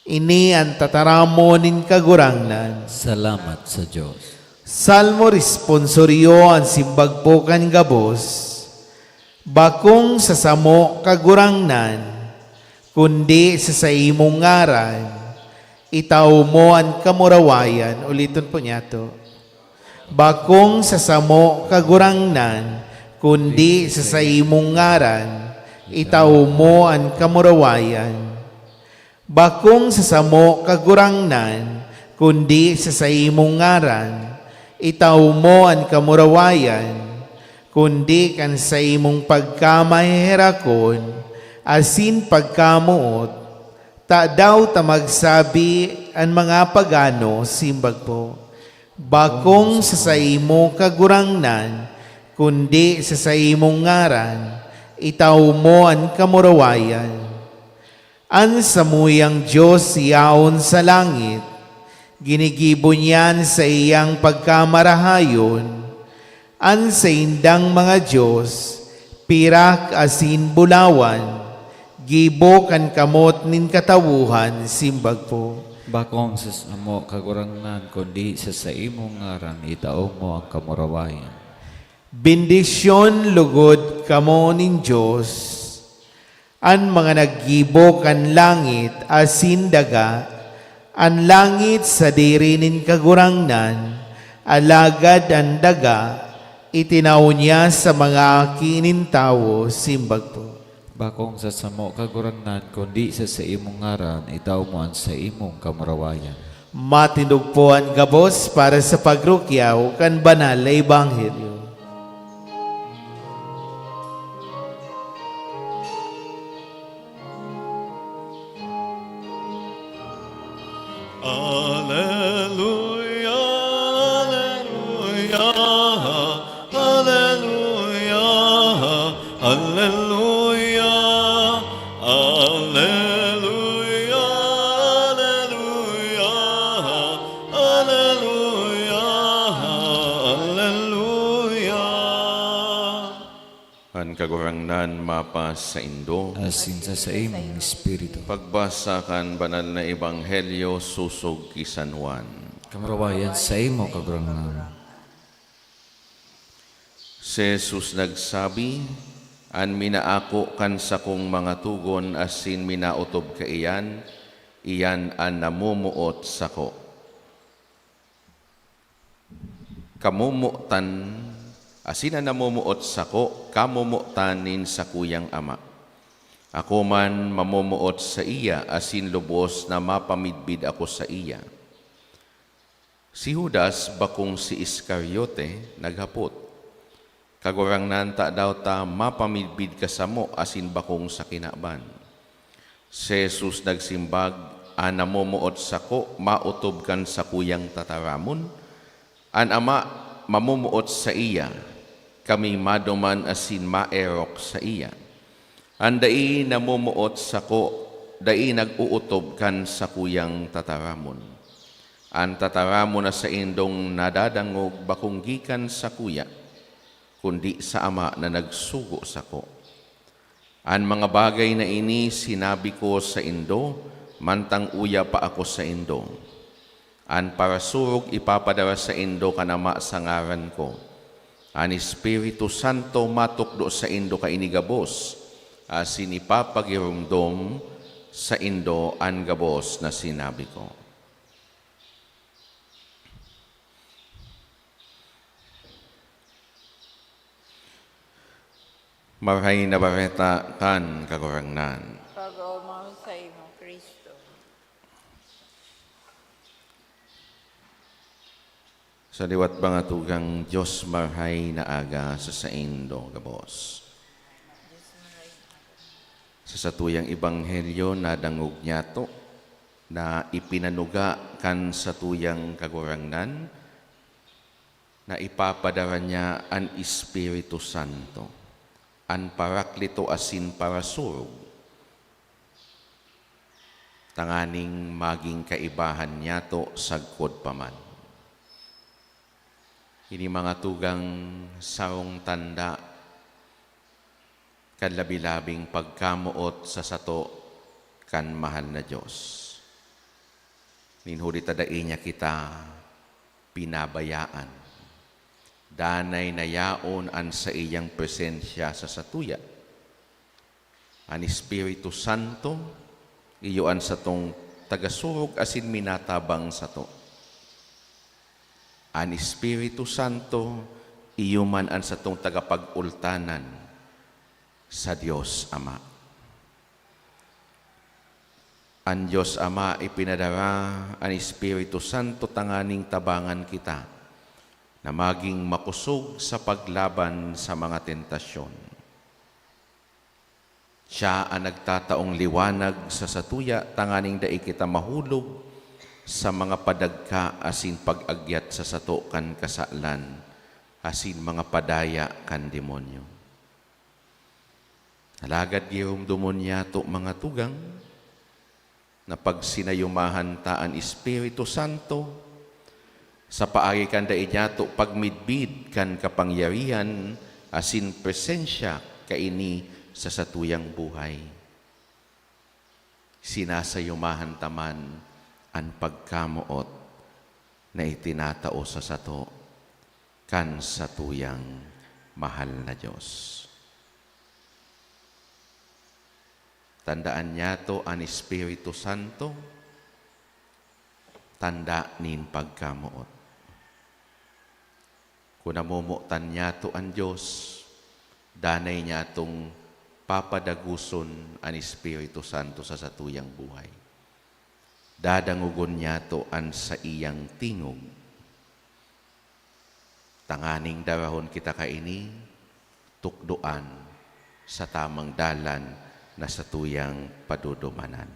Ini ang tataramo nin kagurangnan. Salamat sa Diyos. Salmo responsoryo ang simbagpokan gabos, bakong sa samo kagurangnan, kundi sa imong ngaran, itaw mo ang kamurawayan. Ulitin po niya to. Bakong sa samo kagurangnan, kundi sa imong ngaran, itaw mo ang kamurawayan. Bakong sa samo kagurangnan, kundi sa imong ngaran, itaw mo ang kamurawayan, kundi kan sa imong pagkamahiherakon, asin pagkamuot, ta daw ta magsabi ang mga pagano, simbag po. Bakong sa imo kagurangnan, kundi sa imong ngaran, itaw mo ang kamurawayan. An samuyang Diyos yaon sa langit, ginigibo niyan sa iyang pagkamarahayon. An sa indang mga Diyos, pirak asin bulawan, gibo kan kamot nin katawuhan, simbag po. Bakong sa samo kagurangnan, kundi sa imong ngaran, itao mo ang kamurawayan. Bendisyon lugod kamo nin Diyos, an mga naggibo kan langit asin daga, an langit sa diri nin kagurangnan, alagad ang daga, itinaw niya sa mga kinin tao, simbag po. Bakong sa samo kagurangnan, kundi sa imong ngaran, itao mo ang sa imong kamurawayan. Matindog po ang gabos para sa pagrukyaw kan banal na ebanghelyo. Alleluia, alleluia, alleluia, alleluia, alleluia, alleluia, alleluia, alleluia. kagurangnan mapas sa Indo. asin sa imong espiritu. Pagbasa kan banal na ebanghelyo susog ki San Juan. Kamarawayan sa imo kagurangnan. Si Jesus nagsabi, an minaako kan sa kong mga tugon asin minautob ka iyan, iyan an namumuot sako. Kamumutan, asin an namumuot sako, kamumutanin sa kuyang ama. Ako man mamumuot sa iya, asin lubos na mapamidbid ako sa iya. Si Judas, bakong si Iscariote, naghapot. Kagurangnan ta daw ta mapamidbid kasamo asin bakong sa kinaban. Si Jesus nagsimbag, an namumuot sako, mautob kan sa kuyang tataramon. An ama mamumuot sa iya, kami maduman asin maerok sa iya. An dai namumuot sako, dai nag-uutob kan sa kuyang tataramon. An tataramon na sa indong nadadangog bakong gikan sa kuya, kundi sa ama na nagsugo sako. An mga bagay na ini sinabi ko sa indo, mantang uya pa ako sa indo. An parasurog ipapadara sa indo kanama sa ngaran ko. An Espiritu Santo matukdo sa indo ka inigabos, asin ipapagirumdom sa indo an gabos na sinabi ko. Marhay na bareta kan kagurangnan. Pag-umaw sa imo, Kristo. Sa liwat bangatugang Diyos marhay na aga sa saindo gabos. Sa satuyang ebanghelyo na dangog niyato na ipinanuga kan satuyang kagurangnan na ipapadara niya an Espiritu Santo, an Paraklito asin parasurog, tanganing maging kaibahan niyato sagkod paman. Ini mga tugang sarong tanda kan labi-labing pagkamuot sa sato kan mahal na Diyos. Ninhuli tadai niya kita pinabayaan. Danay na yaon an sa iyang presensya sa satuya. An Espiritu Santo, iyo an satong tagasurog asin minatabang sato. An Espiritu Santo, iyo man an satong tagapag-ultanan sa Diyos Ama. An Diyos Ama ipinadara an Espiritu Santo tanganing tabangan kita na maging makusog sa paglaban sa mga tentasyon. Siya ang nagtataong liwanag sa satuya tanganing dai kita mahulog sa mga padagka asin pag-agyat sa sato kan kasalan asin mga padaya kan demonyo. Halagad gihumdumon niya to mga tugang na pag sinayumahan ta ang Espiritu Santo sa paagi kan dai niya to pagmidbid kan kapangyarihan asin presensya kaini sa satuyang buhay. Sinasayumahan taman ang pagkamuot na itinatao sa sato kan satuyang mahal na Diyos. Tandaan niya to ang Espiritu Santo, tanda nin pagkamuot. Kung namumutan niya to ang Diyos, danay niya tong papadaguson ang Espiritu Santo sa satuyang buhay. Dadangugon niya to an sa iyang tingog. Tanganing darahon kita kaini, tukdoan sa tamang dalan na satuyang padudumanan.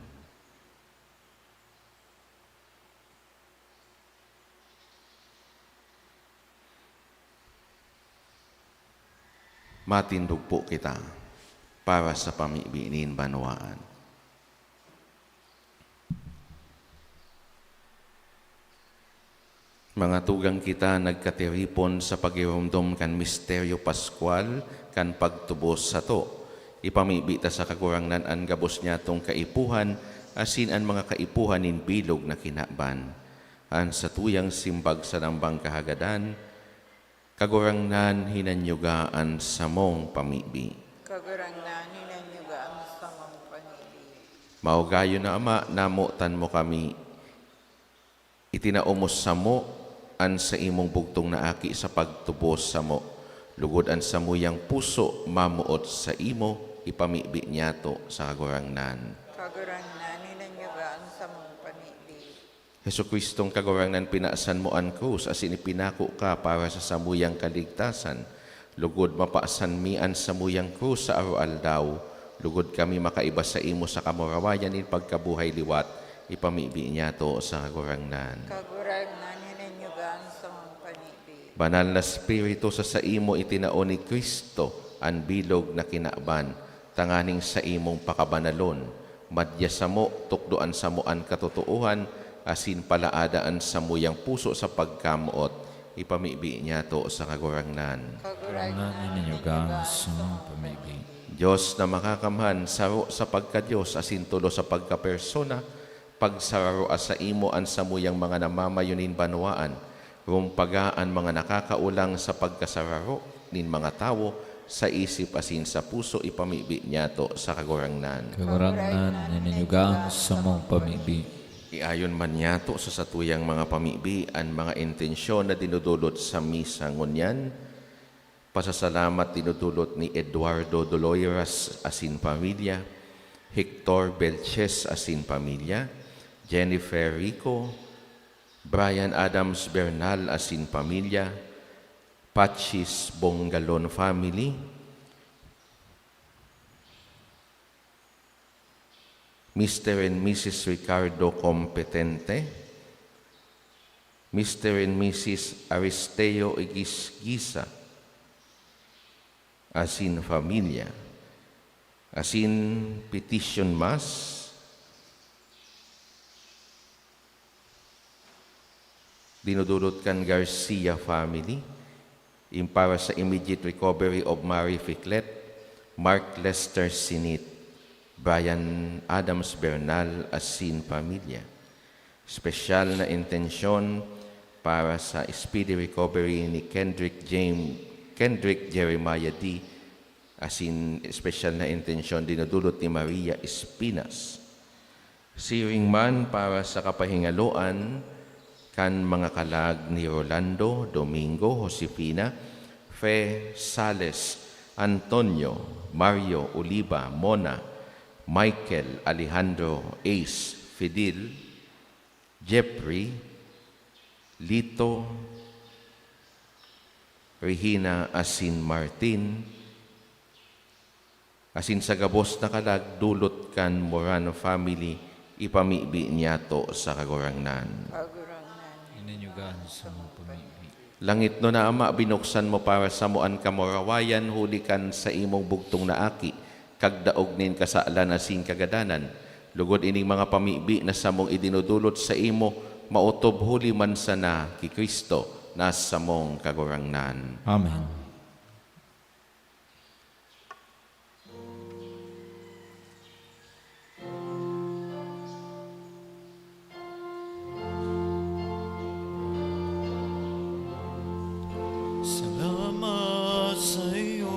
Matindog po kita para sa pamibinin banwaan. Mga tugang kita nagkatiripon sa pagirumdom kan misteryo Pascual kan pagtubos sa to. Ipamibita sa kakurangnan an gabos niya tong kaipuhan asin an mga kaipuhan in bilog na kinaban. An sa tuyang simbag sa nambang kahagadan, kagurangnan hinanyugaan sa mong pamibi. Kagurangnan hinanyuga ang samang panibi. Maugayo na Ama, namutan mo kami. Itinaumos sa mo, an sa imong bugtong na aki sa pagtubos sa mo. Lugod an sa muyang puso, mamuot sa imo, ipamibi niya to sa kagurangnan. Kagurangnan hinanyuga ang samang panibi. Hesu Kristong kagurangnan pinaasan mo an krus, asin ipinako ka para sa samuyang kaligtasan. Lugod mapaasan mi an samuyang krus sa araw-aldaw. Lugod kami makaiba sa imo sa kamurawayan in pagkabuhay liwat, ipamibi niya to sa kagurangnan. Kagurangnan hinanyuga ang samang panibi. Banal na Espiritu sa imo itinao ni Kristo ang bilog na kinaban, tanganing sa imong pakabanalon. Madya sa mo, tukdoan sa mo ang katotohan, asin palaadaan sa muyang puso sa pagkamuot, ipamibi niya to sa kagurangnan. Kagurangnan hinanyugaan sa mong pamibi. Diyos na makakamhan, saro sa pagka-Diyos, asin tulo sa pagka-persona, pagsararo sa imo ang samuyang mga namamayunin banwaan, rumpagaan mga nakakaulang sa pagkasararo nin mga tao, sa isip asin sa puso, ipamibi niya to sa kagurangnan. Kagurangnan hinanyugaan sa mong pamibi. Iayon man niya to sa satuyang mga pamibi ang mga intensyon na dinudulot sa misa ngunyan. Pasasalamat dinudulot ni Eduardo Doloiras asin pamilya, Hector Belches asin pamilya, Jennifer Rico, Brian Adams Bernal asin pamilya, Pachis Bongalon family, Mr. and Mrs. Ricardo Competente, Mr. and Mrs. Aristeo Igisgisa, asin familia, asin petition mass, dinudulot kan Garcia family, para sa immediate recovery of Mary Ficlet, Mark Lester Sinit, Brian Adams Bernal, asin pamilya. Special na intensyon para sa speedy recovery ni Kendrick Jeremiah D, asin special na intensyon dinudulot ni Maria Espinas. Siring man para sa kapahingaloan kan mga kalag ni Rolando, Domingo, Josefina, Fe Sales, Antonio, Mario, Oliva, Mona, Michael, Alejandro, Ace, Fidel, Jeffrey, Lito, Regina, asin Martin, asin sa gabos na kalag dulot kan Morano family, ipamibi niya to sa kagurangnan. Kagurangnan. Hinanyugaan sa mong pamibi. Langit no na Ama, binuksan mo para sa moan kamurawayan, hulikan sa imong bugtong na aki, kagdaog nin kasaalan asin kagadanan. Lugod ining mga pamibi na samong idinudulot sa imo, mautob huli man sana ki Kristo, nasa mong kagurangnan. Amen. Salamat sa iyo,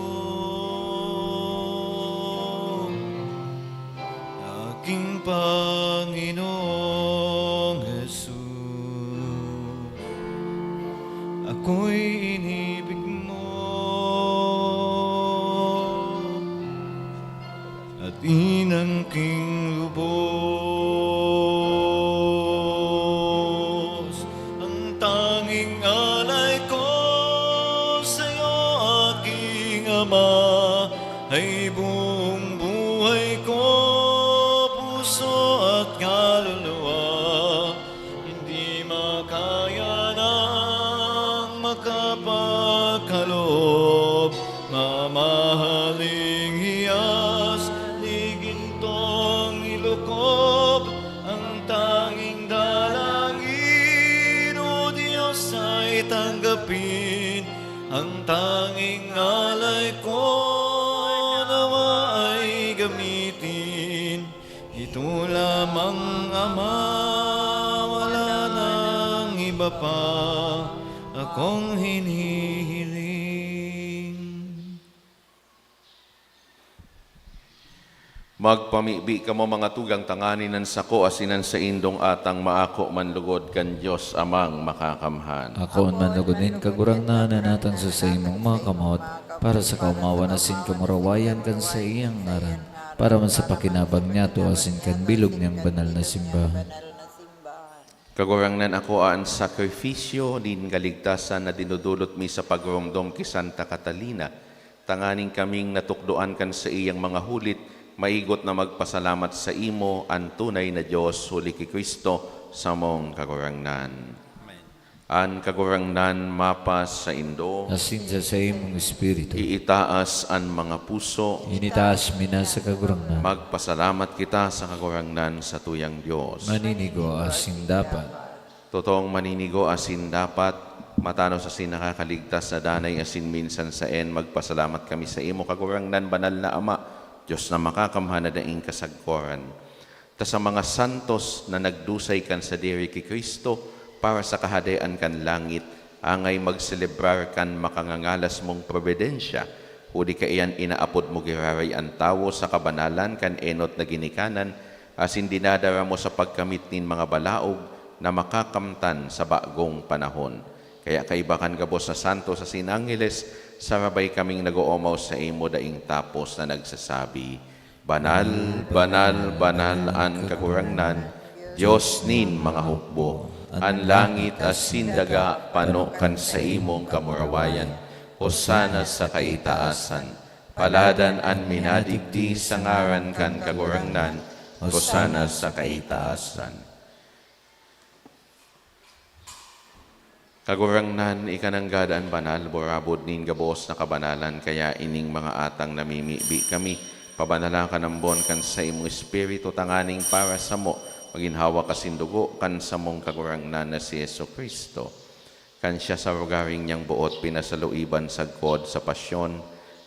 aking Panginoong Jesus. Ako'y inibig mo at inangking lubos. Ang tanging alay ko sa'yo, aking Ama, ay buong buhay ko, puso at kaluluwa. Hindi makaya ng makapagkaloob, mamahaling hiyas, ligintong ilukob, ang tanging dalangin, O Diyos tanggapin ang tanging alay ko nawa ay gamitin. Ito lamang, Ama, wala nang iba pa akong hinihiling. Magpamibi ka mo mga tugang tanganinan sako asinan sa indong atang maako manlugod kan Diyos amang makakamhan. Ako man manugunin kagurang na natang sa imong mga kamot, para sa kaumawa na sin kamurawayan kan sa iyang ngaran, para man sa pakinabang niya tuasin kan bilog niyang banal na simbahan. Kagurangnan ako ang sakripisyo din kaligtasan na dinudulot mi sa pagromdom ki Santa Catalina. Tanganing kaming natukdoan kan sa iyang mga hulit, maigot na magpasalamat sa imo ang tunay na Diyos huli ki Kristo sa mong kagurangnan. An kagurangnan mapas sa indo, Asin sa imong espiritu, iitaas an mga puso, initaas mina sa kagurangnan, magpasalamat kita sa kagurangnan sa tuyang Diyos. maninigo asin dapat. Totoong maninigo asin dapat, matano sa sinakakaligtas na danay asin minsan sa magpasalamat kami sa imo kagurangnan banal na Ama, Diyos na makakamhan na daing kasagkoran. Ta sa mga santos na nagdusay kan sa diri ki Kristo, para sa kahadean kan langit, angay magselebrar kan makangangalas mong providensya, udi ka iyan inaapod mo giraray ang tawo sa kabanalan kan enot na ginikanan, asin dinadara mo sa pagkamit nin mga balaog na makakamtan sa bagong panahon. Kaya kaibakan gabos sa santo sa sinangeles, sarabay kaming nag-oomaw sa imo daing tapos na nagsasabi, Banal, banal, banal ang kagurangnan, Diyos nin mga hukbo, ang langit as sindaga panokan sa imong kamurawayan, hosana sa kaitaasan, paladan an minadigdi sa ngaran kan kagurangnan, hosana sa kaitaasan. Kagurangnan, ikananggadaan banal, borabod nin gabos na kabanalan, kaya ining mga atang namimibi kami, pabanala ka ng bon kan sa imong espiritu tanganing para sa mo, maginhawa kasindugo kan sa mong kagurangnan na si Yesu Kristo. Kan siya sa rugaring niyang buot, pinasaluiban sa God sa pasyon,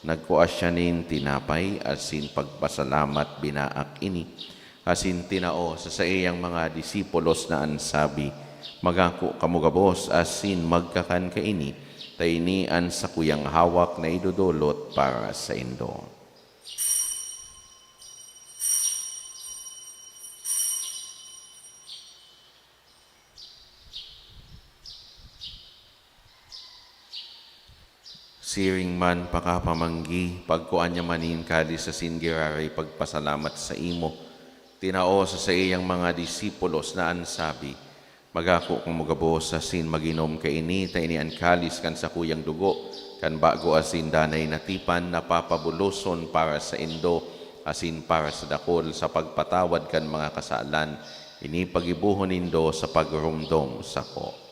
nagkuas siya nin tinapay, asin pagpasalamat binaak ini, asin tinao sa iyang mga disipulos na ansabi, Magako kamugabos asin magkakan kaini, taynian sa kuyang hawak na idudulot para sa indo. Siring man pakapamanggi, pagkuan niya manin kali sa singiraray pagpasalamat sa imo, tinao sa iyang mga disipulos na ansabi, Magako kung magabos asin maginom ka ini, tainian kalis kan sa kuyang dugo, kan bago asin danay natipan na papabuloson para sa indo, asin para sa dakol sa pagpatawad kan mga kasalan, ini pagibuhon indo sa pagrumdom sa ko.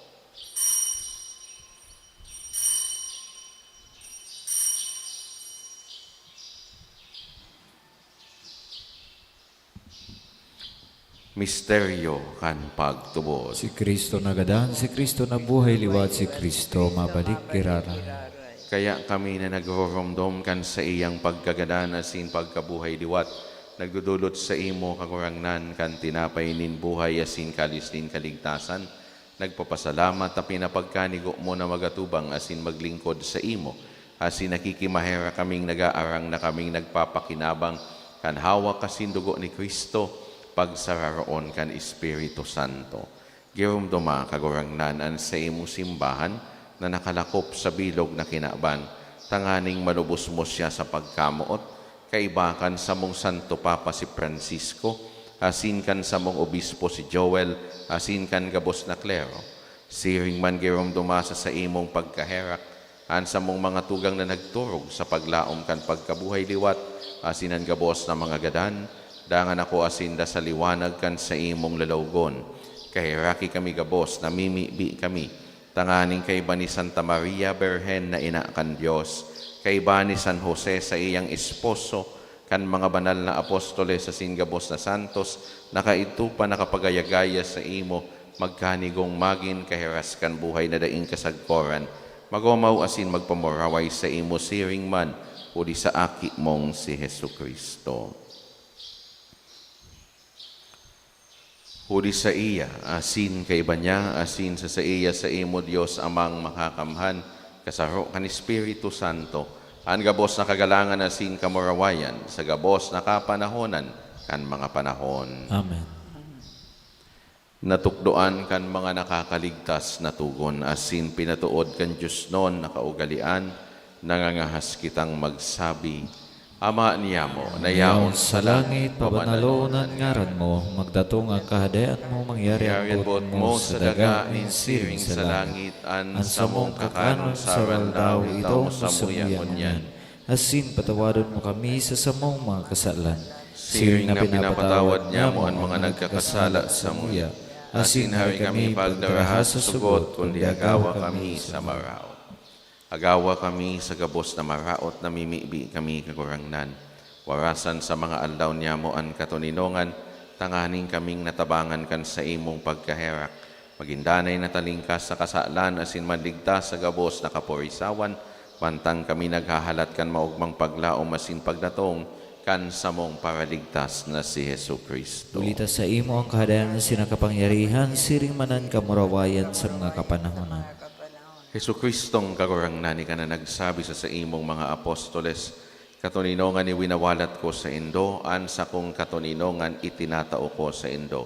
Misteryo kan pagtubos. Si Kristo nagadan, si Kristo nabuhay liwat, si Kristo mabalik kirara. Kaya kami na nagroromdom kan sa iyang pagkagadan asin pagkabuhay liwat, nagdudulot sa imo kagurangnan kan tinapay nin buhay asin kalis nin kaligtasan, nagpapasalamat at pinapagkanigo mo na magatubang asin maglingkod sa imo, asin nakikimahera kaming nagaarang na kaming nagpapakinabang kan hawak asin dugo ni Kristo, pagsararoon kan Espiritu Santo. Girumduma kagurangnan an sa imo simbahan na nakalakop sa bilog na kinaban, tanganing malubos mo siya sa pagkamuot, kaibakan sa mong Santo Papa si Francisco, asin kan sa mong Obispo si Joel, asin kan gabos na klero. Siring man girumduma sa imong pagkaherak, an sa mong mga tugang na nagturog sa paglaom kan pagkabuhay liwat, asinan gabos na mga gadan, dangan ako asinda sa liwanag kan sa imong lalawgon. Kahiraki kami gabos, namimibi kami. Tanganing kay ba ni Santa Maria Berhen na ina kan Diyos, kay ba ni San Jose sa iyang esposo, kan mga banal na apostoles sa singabos na santos, nakaitupa nakapagayagaya sa imo, magkanigong magin kahiraskan buhay na daing kasagkoran, magomaw asin magpamuraway sa imo siring man, uli sa aki mong si Hesu Kristo. Huli sa iya, asin kay iba niya, asin sa iya sa imo Diyos amang makakamhan, kasaro kan Espiritu Santo, ang gabos na kagalangan asin kamurawayan, sa gabos na kapanahonan, kan mga panahon. Amen. Natukdoan kan mga nakakaligtas na tugon, asin pinatuod kan Diyos noon nakaugalian, nangangahas kitang magsabi, Ama niyamo, nayaon sa langit, pabanalonan ngaran mo, magdatong ang kahadayat mo, mangyari ang buot mo sa daga, ninsiring sa langit, an sa mong kakanon sa daw ito sa muyangon yan. Asin patawadon mo kami sa samong mga kasalan, siring na pinapatawad niya mo ang mga nagkakasala sa muya. Asin hari kami pagdarahas sa sugot, kundi agawa kami sa maraw. Agawa kami sa gabos na maraot na mimibi kami kagurangnan. Warasan sa mga aldaw niya mo ang katuninongan, tanganing kaming natabangan kan sa imong pagkaherak. Magindanay na talingkas sa kasalan, asin manligtas sa gabos na kaporisawan, pantang kami naghahalat kan maugmang paglaom asin pagdatong, kan sa mong paraligtas na si Hesu Kristo. Ulita sa imo ang kahadayan ng sinakapangyarihan, siring manan kamurawayan sa mga kapanahonan. Hesu Kristong kagurangnan ka na nagsabi sa imong mga apostoles, katuninongan ni winawalat ko sa indo, an sa kong katuninongan itinatao ko sa indo.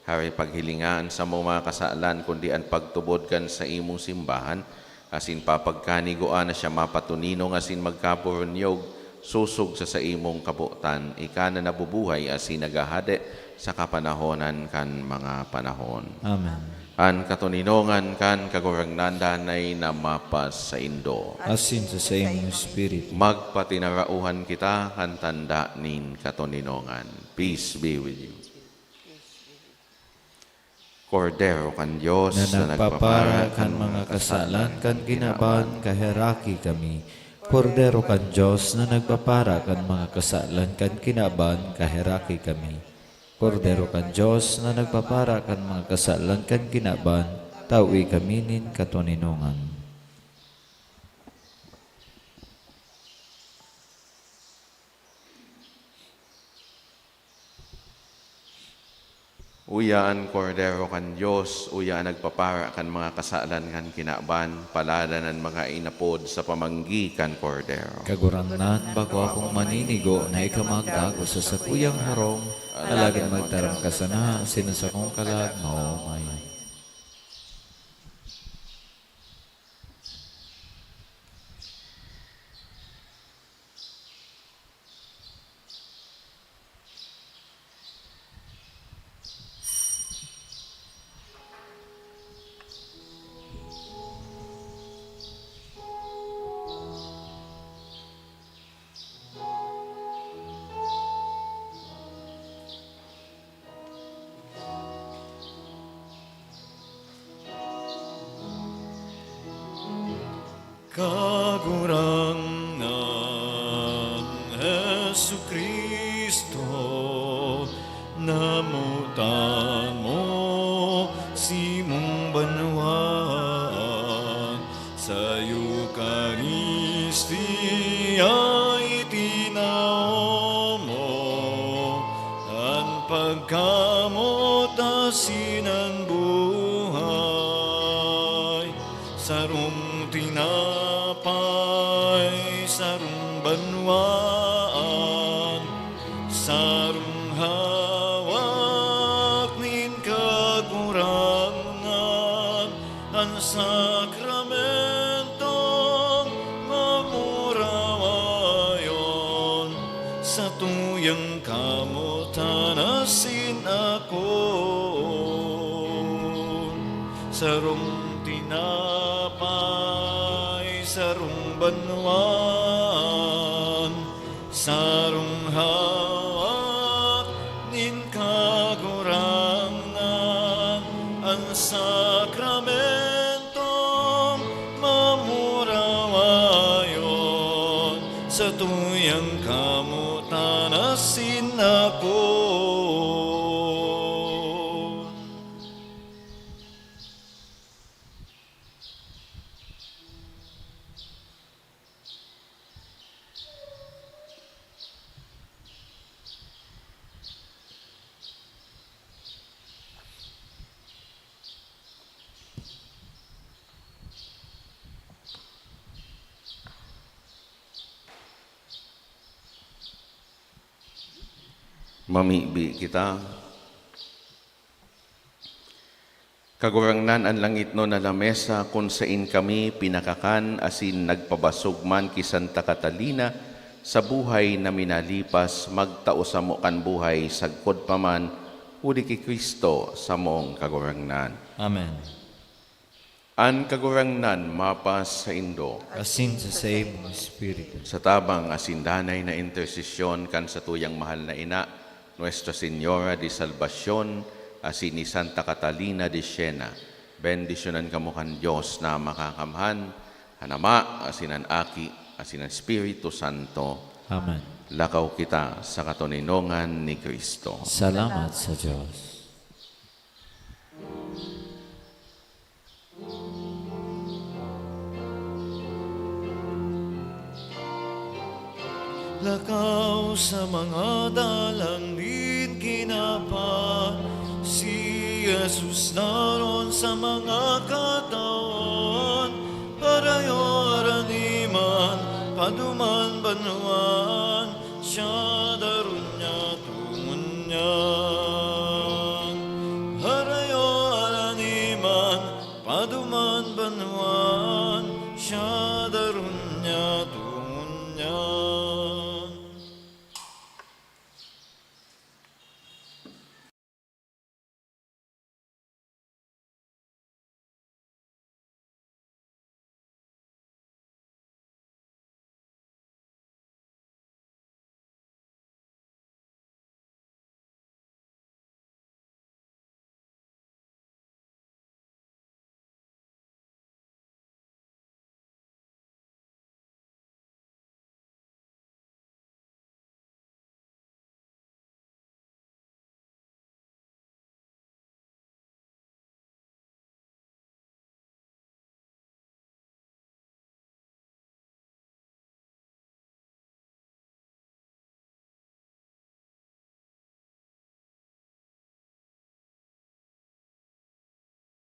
Hari paghilingaan sa mga kasalan, kundi an pagtubod kan sa imong simbahan, asin papagkaniguan na siya mapatuninong asin magkapurunyog, susog sa imong kabutan, ika na nabubuhay asin nagahade sa kapanahonan kan mga panahon. Amen. An katuninongan kan kagurangnan danay na mapas sa indo. Asin sa imong espiritu. Magpatinarauhan kita kan tanda nin katuninongan. Peace be with you. Kordero kan Diyos Na nagpapara kan mga kasalan, kan ginaban kaheraki kami. Kordero kan Diyos na nagpapara kan mga kasalan, kan kinaban kaheraki kami. Kordero kan Diyos na nagpapara kan mga kasalan, kan kinaban, tawi kami nin katuninongan. Uyaan kordero kan Diyos, uyaan nagpapara kan mga kasalan kan kinaban, paladanan mga inapod sa pamanggi kan kordero. Kagurangnan, bago akong maninigo na ikamagdago sa sakuyang harong, alagin magtarang kasana, sinasakong kalag, maumay. Kagurangan Hesu Kristo, namutan mo si mong banwan, sa Eucharistia itinao mo, ang pagkamot asin ang buhay, sarong tinapay, sarong banwaan, sarong hawak nin kagurangan, ang sakramentong mamurawayon, sa tuyang kamutan asin ako, sarong tinapay, sarong banwan, sarong hawak nin kagurangan, ang sakramentong mamurawayon, sa tuyang kamutan asin ako. Mamibi kita. Kagurangnan ang langit no na lamesa kung sain kami pinakakan asin nagpabasog man ki Santa Catalina sa buhay na minalipas magtao sa mo kan buhay sagkod pa man uli ki Kristo sa mong kagurangnan. Amen. An kagurangnan mapas sa Indo Asin sa imong Espiritu. sa tabang asindanay na intersesyon kan sa tuyang mahal na ina Nuestra Señora de Salvacion asin ni Santa Catalina de Siena. Bendisyonan kamo kan Diyos na makakamhan, hanama, asin ang aki, asin ang Espiritu Santo. Amen. Lakaw kita sa katuninongan ni Kristo. Salamat sa Diyos. Lakaw sa mga dalangin kinapa, si Jesus naroon sa mga katawan, parayo araniman, paduman banuan, siya